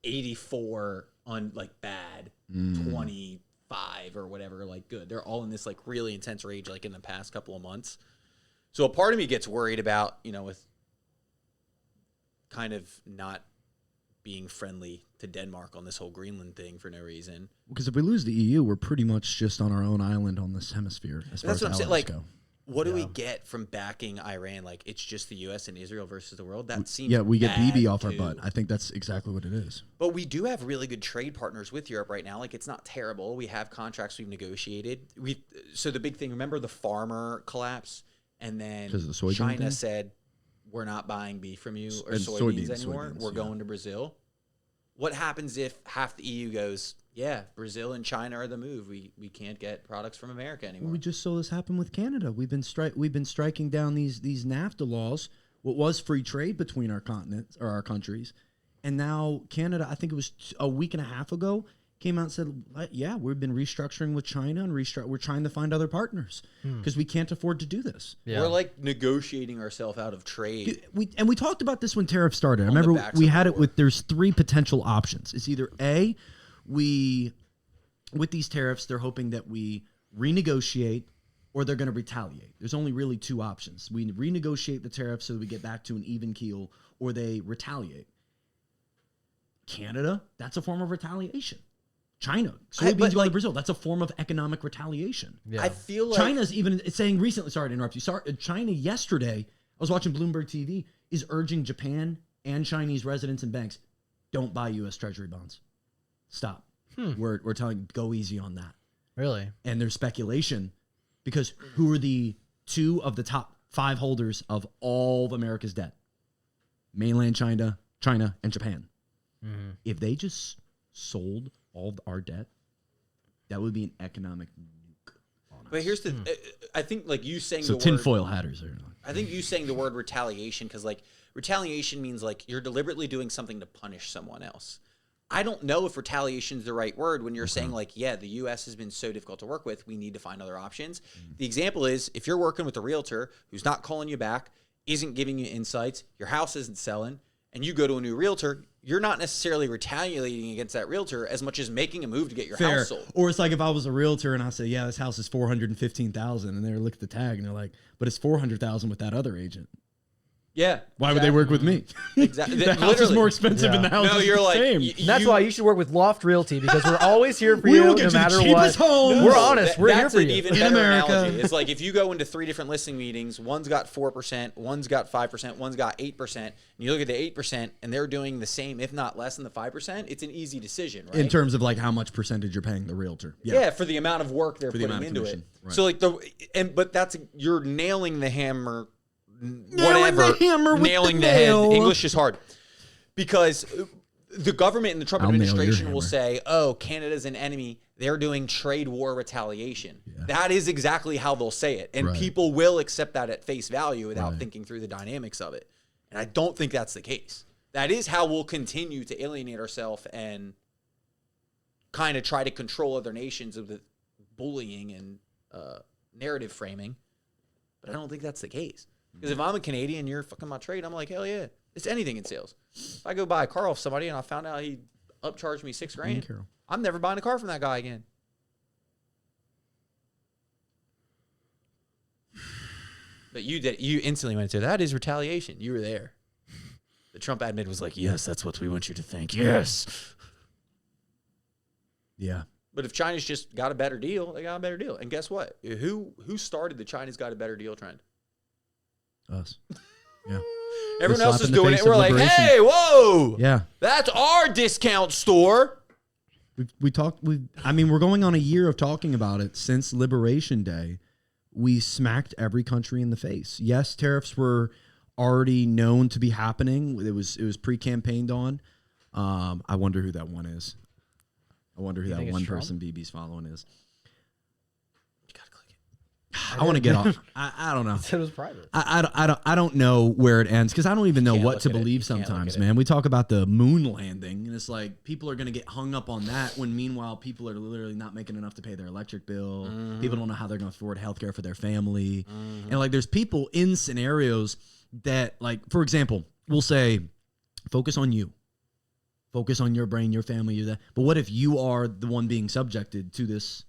84 on bad, 25 or whatever, good. They're all in this really intense rage in the past couple of months. So a part of me gets worried about, with kind of not being friendly to Denmark on this whole Greenland thing for no reason. Because if we lose the EU, we're pretty much just on our own island on this hemisphere as far That's as what I'm saying. allies go. What do we get from backing Iran? It's just the U.S. and Israel versus the world? That seems we get bad, Bibi off our too. butt. I think that's exactly what it is. But we do have really good trade partners with Europe right now. It's not terrible. We have contracts we've negotiated. So the big thing, remember the farmer collapse? And then 'Cause of the soybean China thing? said, we're not buying beef from you or And soybeans anymore. soybeans, We're yeah. going to Brazil. What happens if half the EU goes, yeah, Brazil and China are the move. We can't get products from America anymore. We just saw this happen with Canada. We've been striking down these NAFTA laws, what was free trade between our continents or our countries, and now Canada, I think it was a week and a half ago, came out and said, yeah, we've been restructuring with China and we're trying to find other partners because we can't afford to do this. Yeah. We're negotiating ourselves out of trade. We talked about this when tariffs started. I On the remember backs we of had the it war. with there's 3 potential options. It's either A, with these tariffs, they're hoping that we renegotiate or they're going to retaliate. There's only really 2 options. We renegotiate the tariffs so that we get back to an even keel, or they retaliate. Canada, that's a form of retaliation. China, soybeans going to Brazil, that's a form of economic retaliation. Yeah. I feel like China's even saying recently, sorry to interrupt you, China yesterday, I was watching Bloomberg TV, is urging Japan and Chinese residents and banks, don't buy U.S. Treasury bonds. Stop. We're telling you, go easy on that. Really? And there's speculation because who are the 2 of the top 5 holders of all of America's debt? Mainland China, and Japan. If they just sold all of our debt, that would be an economic nuke on us. But here's the, I think you saying So the word, tinfoil hatters are. I think you saying the word retaliation, because retaliation means you're deliberately doing something to punish someone else. I don't know if retaliation is the right word when you're saying yeah, the U.S. has been so difficult to work with, we need to find other options. The example is if you're working with a realtor who's not calling you back, isn't giving you insights, your house isn't selling, and you go to a new realtor, you're not necessarily retaliating against that realtor as much as making a move to get your Fair. house sold. Or it's like if I was a realtor and I say, yeah, this house is $415,000, and they look at the tag and they're like, but it's $400,000 with that other agent. Yeah. Why would they work with me? Exactly. The house is more expensive and the house No, is you're the like, same. And that's why you should work with Loft Realty, because we're always here for We you will get no you the matter cheapest what. homes. We're honest. We're here that's for an you. even In better America. analogy. It's like if you go into 3 different listing meetings, one's got 4%, one's got 5%, one's got 8%, and you look at the 8% and they're doing the same, if not less than the 5%, it's an easy decision, right? In terms of like how much percentage you're paying the realtor. Yeah, for the amount of work they're the putting amount of into it. commission, right. So like but that's you're nailing the hammer. Nailing the hammer with nailing the the head. nail. English is hard because the government and the Trump I'll nail your administration will hammer. say, "Oh, Canada's an enemy. They're doing trade war retaliation." That is exactly how they'll say it, and Right. people will accept that at face value without Right. thinking through the dynamics of it. And I don't think that's the case. That is how we'll continue to alienate ourselves and kind of try to control other nations with the bullying and narrative framing. But I don't think that's the case. Because if I'm a Canadian, you're fucking my trade, I'm like, hell yeah. It's anything in sales. If I go buy a car off somebody and I found out he upcharged me $6,000, Carol. I'm never buying a car from that guy again. But you instantly went to, that is retaliation. You were there. The Trump admin was like, yes, that's what we want you to think. Yes. Yeah. But if China's just got a better deal, they got a better deal. And guess what? Who started the China's got a better deal trend? Us. Yeah. Everyone The else slap is in the doing face it. We're of like, liberation. hey, whoa. Yeah. That's our discount store. We're going on a year of talking about it since Liberation Day. We smacked every country in the face. Yes, tariffs were already known to be happening. It was pre-campaigned on. I wonder who that one is. I wonder who You that think it's one Trump? person BB's following is. You gotta click it. I want to get off. I don't know. It was private. I don't know where it ends because I don't even know Can't what look to at it. believe You can't look sometimes, at it. man. We talk about the moon landing, and it's like people are going to get hung up on that when meanwhile people are literally not making enough to pay their electric bill. People don't know how they're going to afford healthcare for their family. And like there's people in scenarios that, like, for example, we'll say, focus on you. Focus on your brain, your family, your that. But what if you are the one being subjected to this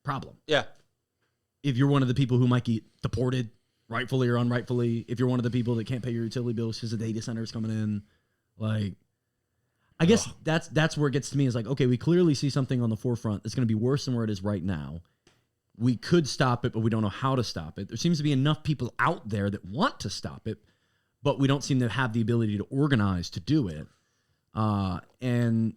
problem? Yeah. If you're one of the people who might get deported, rightfully or unrightfully, if you're one of the people that can't pay your utility bills because the data center is coming in, like, I guess that's where it gets to me is like, okay, we clearly see something on the forefront that's going to be worse than where it is right now. We could stop it, but we don't know how to stop it. There seems to be enough people out there that want to stop it, but we don't seem to have the ability to organize to do it. And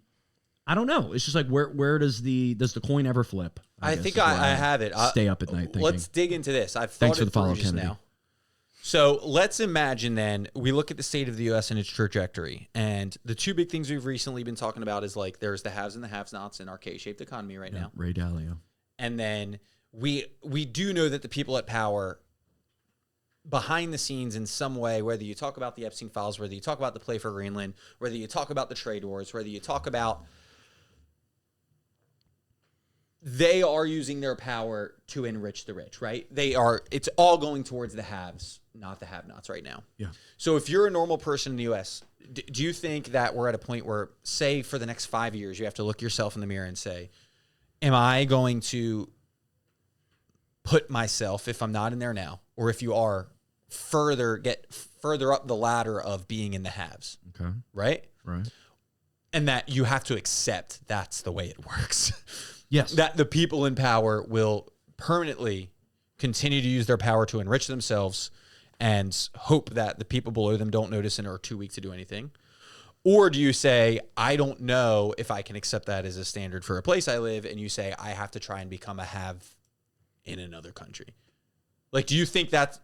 I don't know. It's just like where does the coin ever flip? I guess think is where I have it. Stay up at night thinking. Let's dig into this. I've Thanks thought for the it through follow, just Kennedy. now. So let's imagine then we look at the state of the U.S. and its trajectory. And the two big things we've recently been talking about is like there's the haves and the have-nots in our K-shaped economy right now. Ray Dalio. And then we do know that the people at power behind the scenes in some way, whether you talk about the Epstein files, whether you talk about the play for Greenland, whether you talk about the trade wars, whether you talk about they are using their power to enrich the rich, right? It's all going towards the haves, not the have-nots right now. Yeah. So if you're a normal person in the U.S., do you think that we're at a point where, say, for the next 5 years, you have to look yourself in the mirror and say, am I going to put myself, if I'm not in there now, or if you are, get further up the ladder of being in the haves, Okay. right? Right. And that you have to accept that's the way it works. Yes. That the people in power will permanently continue to use their power to enrich themselves and hope that the people below them don't notice and are too weak to do anything? Or do you say, I don't know if I can accept that as a standard for a place I live, and you say, I have to try and become a have in another country? Like, do you think that's,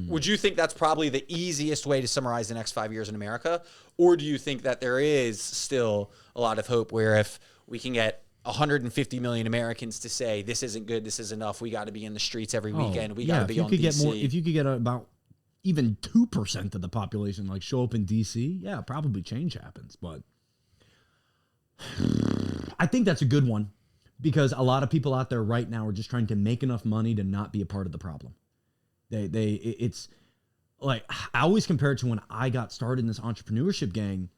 would you think that's probably the easiest way to summarize the next 5 years in America? Or do you think that there is still a lot of hope where if we can get 150 million Americans to say, this isn't good, this is enough, we got to be in the streets every weekend, we got to be on DC. If you could get about even 2% of the population like show up in DC, yeah, probably change happens. But I think that's a good one because a lot of people out there right now are just trying to make enough money to not be a part of the problem. It's like, I always compare it to when I got started in this entrepreneurship gang.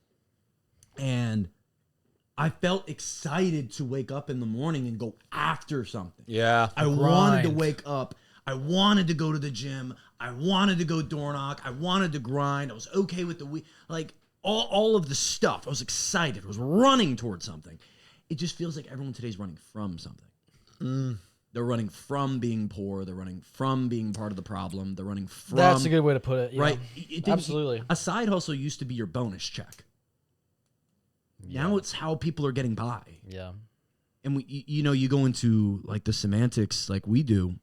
And I felt excited to wake up in the morning and go after something. Yeah. I wanted to wake up. I wanted to go to the gym. I wanted to go door knock. I wanted to grind. I was okay with the week. Like all of the stuff. I was excited. I was running towards something. It just feels like everyone today is running from something. They're running from being poor. They're running from being part of the problem. They're running from... That's a good way to put it. Yeah. Right? Absolutely. A side hustle used to be your bonus check. Now it's how people are getting by. Yeah. And you go into like the semantics like we do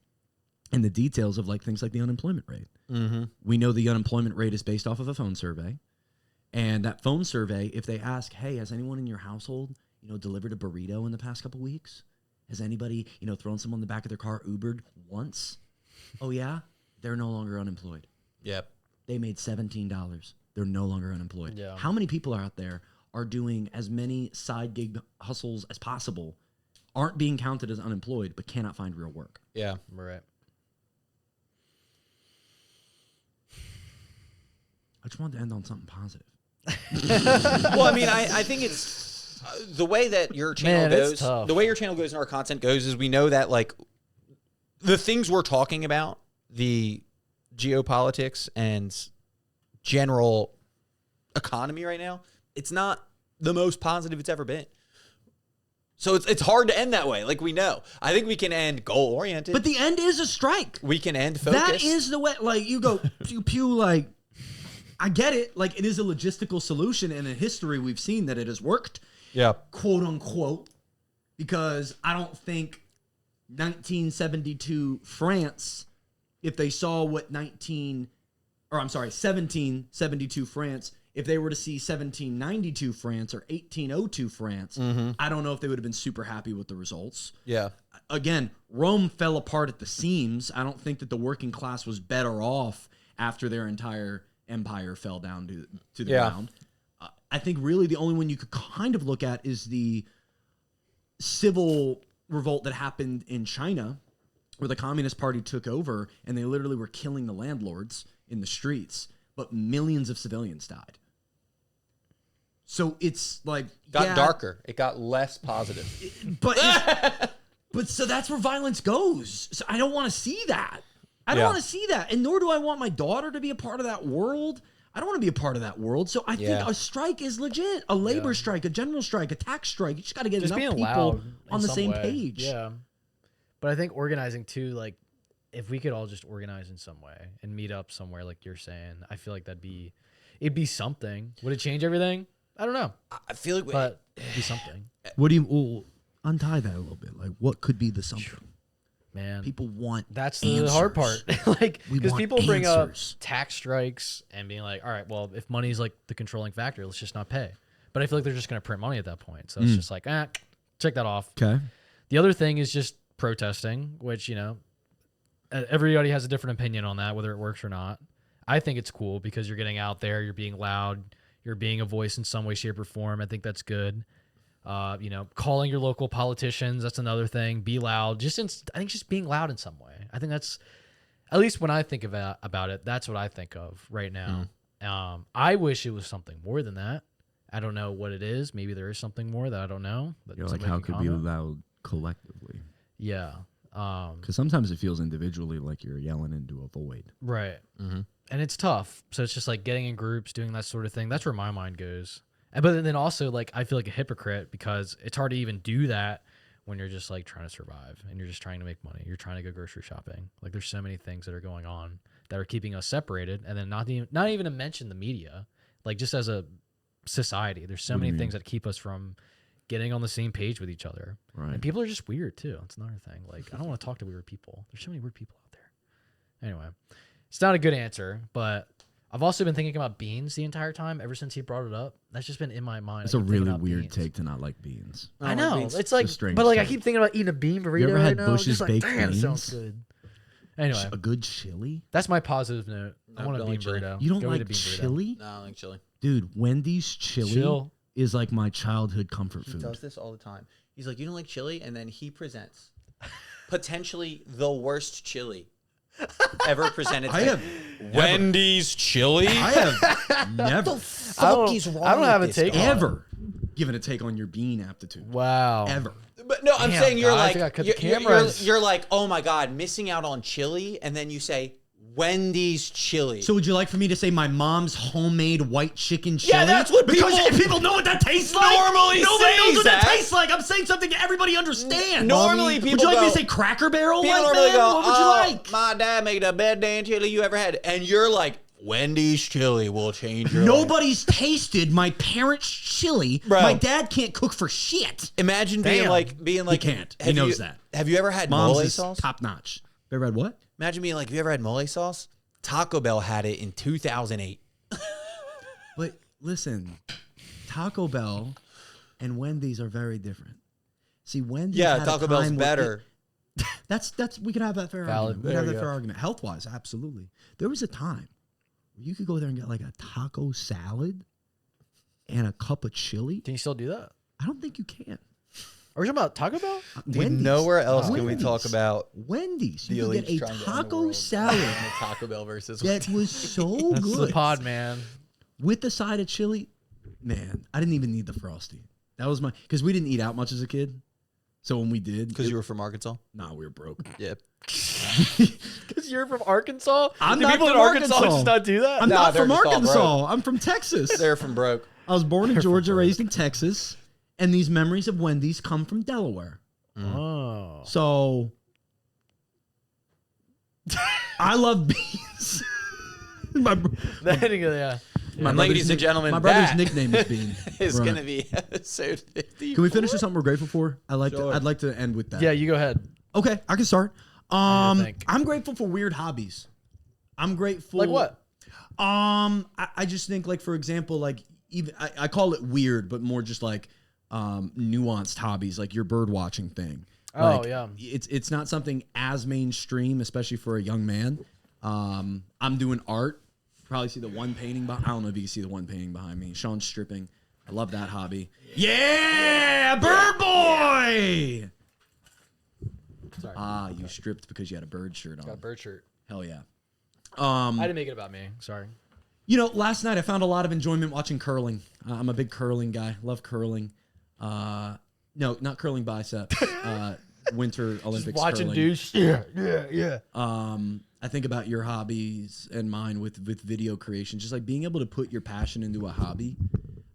and the details of like things like the unemployment rate. Mm-hmm. We know the unemployment rate is based off of a phone survey. And that phone survey, if they ask, hey, has anyone in your household, delivered a burrito in the past couple weeks? Has anybody, thrown someone in the back of their car, Ubered once? Oh, yeah? They're no longer unemployed. Yep. They made $17. They're no longer unemployed. Yeah. How many people out there are doing as many side gig hustles as possible, aren't being counted as unemployed, but cannot find real work? Yeah. Right. I just wanted to end on something positive. Well, I mean, I think it's the way that your channel goes. The way your channel goes and our content goes is we know that like the things we're talking about, the geopolitics and general economy right now, it's not the most positive it's ever been. So it's hard to end that way. Like we know. I think we can end goal oriented. But the end is a strike. We can end focused. That is the way. Like you go pew pew. Like I get it. Like it is a logistical solution, and in history we've seen that it has worked. Yeah. Quote unquote. Because I don't think 1972 France, if they saw what 1772 France, if they were to see 1792 France or 1802 France, I don't know if they would have been super happy with the results. Yeah. Again, Rome fell apart at the seams. I don't think that the working class was better off after their entire empire fell down to the ground. I think really the only one you could kind of look at is the civil revolt that happened in China, where the Communist Party took over and they literally were killing the landlords in the streets, but millions of civilians died. So it's like Got darker. It got less positive. But so that's where violence goes. So I don't want to see that. I don't want to see that, and nor do I want my daughter to be a part of that world. I don't want to be a part of that world. So I think a strike is legit. A labor strike, a general strike, a tax strike. You just got to get enough people on the same page. Yeah. But I think organizing too, like if we could all just organize in some way and meet up somewhere like you're saying, I feel like it'd be something. Would it change everything? I don't know. I feel like but it'd be something. What do you untie that a little bit? Like what could be the something? Man, people want that's answers. The hard part. Like because people bring up answers. tax strikes and being like, all right, well, if money's like the controlling factor, let's just not pay. But I feel like they're just going to print money at that point. So it's just like, check that off. Okay. The other thing is just protesting, which, everybody has a different opinion on that, whether it works or not. I think it's cool because you're getting out there, you're being loud, you're being a voice in some way, shape, or form. I think that's good. Calling your local politicians, that's another thing. Be loud. I think just being loud in some way. I think that's, at least when I think about it, that's what I think of right now. I wish it was something more than that. I don't know what it is. Maybe there is something more that I don't know. You're like, how could be loud collectively? Yeah. Because sometimes it feels individually like you're yelling into a void. Right. Mm-hmm. And it's tough. So it's just like getting in groups, doing that sort of thing. That's where my mind goes. But then also, like, I feel like a hypocrite because it's hard to even do that when you're just like trying to survive and you're just trying to make money. You're trying to go grocery shopping. Like, there's so many things that are going on that are keeping us separated. And then not even to mention the media, like just as a society, there's so many things that keep us from getting on the same page with each other. Right. And people are just weird too. It's another thing. Like, I don't want to talk to weird people. There's so many weird people out there. Anyway, it's not a good answer, but I've also been thinking about beans the entire time ever since he brought it up. That's just been in my mind. It's a really weird take to not like beans. I know. Beans. It's like, but like I keep thinking about eating a bean burrito. You ever right had now. Bush's Just baked like, damn, beans? sounds good. Anyway, A good chili? that's my positive note. I want a don't bean like chili. burrito. You don't Go eat a like bean burrito. chili? No, I don't like chili. Dude, Wendy's chili Chill. is like my childhood comfort He food. does this all the time. He's like, you don't like chili? And then he presents potentially the worst chili ever presented. I have Wendy's chili? I have never Fuck is wrong I don't have a with take this on guy? ever given a take on your bean aptitude. Wow. Ever. But no, I'm Damn, saying you're guys, like I gotta cut the you're, cameras. you're like, oh my god, missing out on chili, and then you say Wendy's chili. So would you like for me to say my mom's homemade white chicken chili? Yeah, that's what because people- people know what that tastes like. Normally Nobody say, knows what that Zach. tastes like. I'm saying something everybody understands. Normally Would people you like me go- to say Cracker Barrel? People Like normally that? go, What would you like? My dad made the best damn chili you ever had, and you're like, Wendy's chili will change your life. Nobody's tasted my parents' chili. Bro. My dad can't cook for shit. Imagine being Damn. like He can't. He have knows you- that. Have you ever had Mom's mole is sauce? top notch. Ever had what? Imagine being like, have you ever had mole sauce? Taco Bell had it in 2008. But listen, Taco Bell and Wendy's are very different. See, Wendy's Yeah, had a Taco Bell's time where better. That's we could have that fair Valid. argument. We could There have you that go. fair argument. Health wise, absolutely. There was a time where you could go there and get like a taco salad and a cup of chili. Can you still do that? I don't think you can. Are we talking about Taco Bell? Wendy's. Nowhere else can we Wendy's. talk about Wendy's. the You could elites get a trying to own the taco world. salad Taco Bell versus that was so That's good the pod, man. with the side of chili. Man, I didn't even need the Frosty. That was my because we didn't eat out much as a kid. So when we did, because you were from Arkansas. nah, we were broke. Yeah, Because you're from Arkansas? I'm Do not people from in Arkansas Arkansas. just not do that? I'm not they're from just all Arkansas. I'm from Texas. they're from broke. I was born in Georgia, raised in Texas, and these memories of Wendy's come from Delaware. Oh. So I love beans. my Yeah. my Ladies brother's and gentlemen, my brother's that nickname is Bean. It's Right. gonna be episode 50. Can we finish with something we're grateful for? Sure. I'd like to end with that. Yeah, you go ahead. Okay, I can start. think. I'm grateful for weird hobbies. I'm grateful. Like what? I just think like for example, like even I call it weird, but more just like nuanced hobbies, like your bird watching thing. Oh, Like, yeah. It's not something as mainstream, especially for a young man. I'm doing art. Probably see the one painting. I don't know if you can see the one painting behind me. Sean's stripping. I love that hobby. Yeah, bird boy. Sorry. Ah, you stripped because you had a bird shirt on. Got a bird shirt. Hell yeah. I didn't make it about me. Sorry. You know, last night I found a lot of enjoyment watching curling. I'm a big curling guy. Love curling. No, not curling biceps. Winter Olympics Watching curling. dudes. Yeah. I think about your hobbies and mine with video creation. Just like being able to put your passion into a hobby,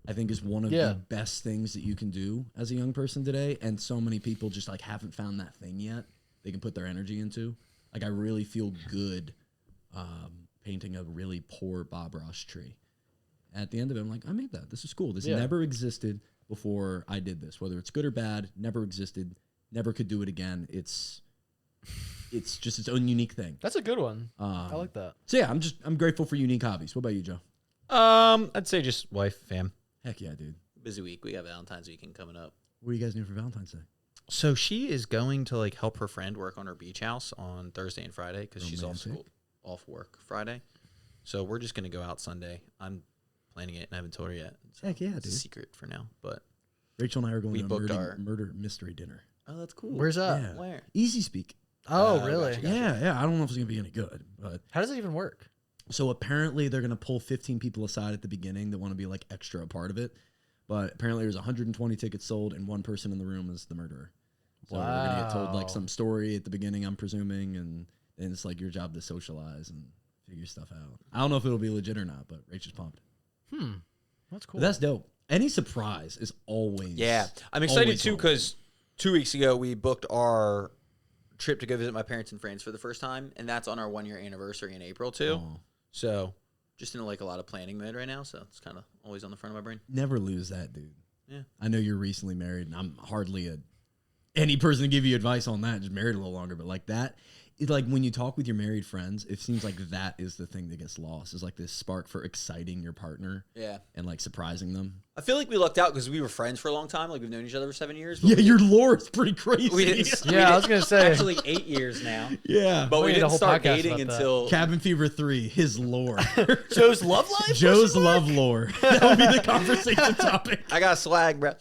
I think is one of the best things that you can do as a young person today. And so many people just like haven't found that thing yet they can put their energy into. Like I really feel good painting a really poor Bob Ross tree. At the end of it, I'm like, I made that. This is cool. This never existed before I did this. Whether it's good or bad, never existed. Never could do it again. It's just its own unique thing. That's a good one. I like that. So yeah, I'm grateful for unique hobbies. What about you, Joe? I'd say just wife, fam. Heck yeah, dude. Busy week. We got Valentine's weekend coming up. What are you guys doing for Valentine's Day? So she is going to like help her friend work on her beach house on Thursday and Friday because she's Romantic. off work Friday. So we're just gonna go out Sunday. I'm planning it and I haven't told her yet. So Heck yeah, it's a dude. secret for now. But Rachel and I are going We to a booked murder mystery dinner. oh, that's cool. Where's that? Yeah. Where? Easy Speak. Oh, really? gotcha. Yeah. I don't know if it's gonna be any good, but How does it even work? so apparently they're gonna pull 15 people aside at the beginning that want to be like extra a part of it. But apparently there's 120 tickets sold and one person in the room is the murderer. So we're gonna get told like Wow. some story at the beginning, I'm presuming, and it's like your job to socialize and figure stuff out. I don't know if it'll be legit or not, but Rachel's pumped. That's cool. But that's dope. Any surprise is always Yeah, I'm excited always too welcome. because 2 weeks ago we booked our trip to go visit my parents in France for the first time, and that's on our 1-year anniversary in April too. Oh. So just in like a lot of planning mode right now. So it's kind of always on the front of my brain. Never lose that, dude. Yeah. I know you're recently married, and I'm hardly any person to give you advice on that. Just married a little longer, but like that, it's like when you talk with your married friends, it seems like that is the thing that gets lost. Is like this spark for exciting your partner Yeah, and like surprising them. I feel like we lucked out because we were friends for a long time. Like we've known each other for 7 years. But Yeah, your lore is pretty crazy. we didn't. Yeah, I was gonna say. actually 8 years now. Yeah, But We we need a didn't whole start podcast dating about that. until Cabin Fever 3, his lore. Joe's love life. Joe's love lore. That would be the conversation topic. I got swag, bro.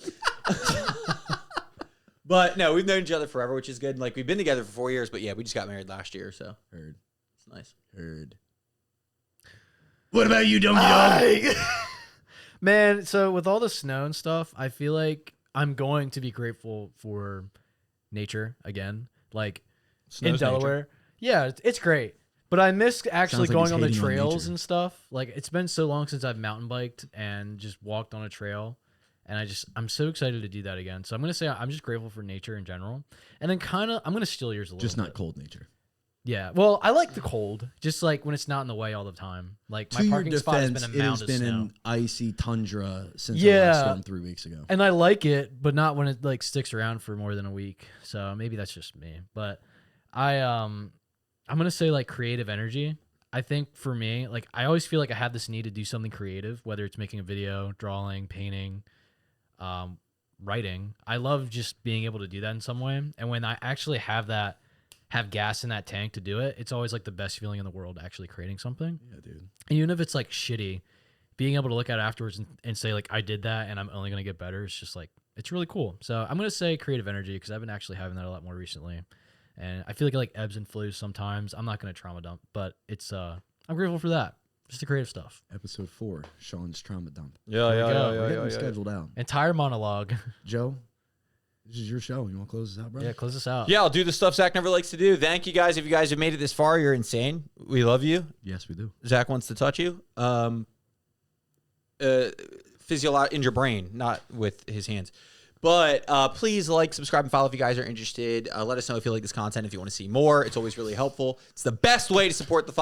But no, we've known each other forever, which is good. Like we've been together for 4 years, but yeah, we just got married last year, so Heard. it's nice. Heard. What about you, Donkey Dog? Man, so with all the snow and stuff, I feel like I'm going to be grateful for nature again. Like in Snow's Delaware. nature. Yeah, it's great. But I miss actually Sounds like going he's on the hating on trails nature. and stuff. Like it's been so long since I've mountain biked and just walked on a trail. And I'm so excited to do that again. So I'm gonna say I'm just grateful for nature in general. And then I'm gonna steal yours a little Just not bit. cold nature. Yeah. Well, I like the cold. Just like when it's not in the way all the time. Like my To your parking spot has defense, been a it mound has of been snow. an icy tundra since Yeah. the last storm 3 weeks ago. And I like it, but not when it like sticks around for more than a week. So maybe that's just me. But I'm gonna say like creative energy. I think for me, like I always feel like I have this need to do something creative, whether it's making a video, drawing, painting, writing. I love just being able to do that in some way. And when I actually have gas in that tank to do it, it's always like the best feeling in the world actually creating something. Yeah, dude. And even if it's like shitty, being able to look at it afterwards and say like I did that and I'm only gonna get better, it's just like it's really cool. So I'm gonna say creative energy because I've been actually having that a lot more recently. And I feel like it like ebbs and flows sometimes. I'm not gonna trauma dump, but it's I'm grateful for that. Just the creative stuff. Episode 4, Sean's trauma dump. Yeah, we go. We're getting scheduled out. Entire monologue. Joe, this is your show. You want to close this out, bro? Yeah, close this out. Yeah, I'll do the stuff Zach never likes to do. Thank you guys. If you guys have made it this far, you're insane. We love you. Yes, we do. Zach wants to touch you. In your brain, not with his hands. But please like, subscribe, and follow if you guys are interested. Let us know if you like this content, if you want to see more. It's always really helpful. It's the best way to support the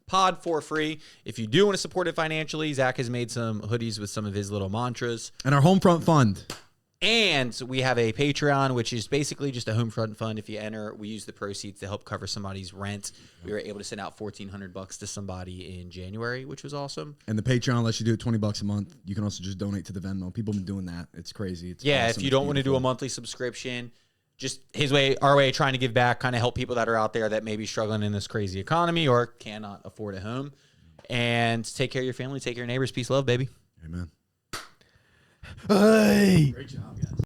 pod for free. If you do want to support it financially, Zach has made some hoodies with some of his little mantras. And our Homefront Fund. And we have a Patreon, which is basically just a Homefront fund. If you enter, we use the proceeds to help cover somebody's rent. We were able to send out $1,400 to somebody in January, which was awesome. And the Patreon lets you do it $20 a month. You can also just donate to the Venmo. People have been doing that. It's crazy. It's Yeah, awesome. if you It's don't want to do a beautiful. monthly subscription, just his way, our way, trying to give back, kind of help people that are out there that may be struggling in this crazy economy or cannot afford a home. And take care of your family, take care of your neighbors. Peace, love, baby. Amen. Hey. Great job, guys.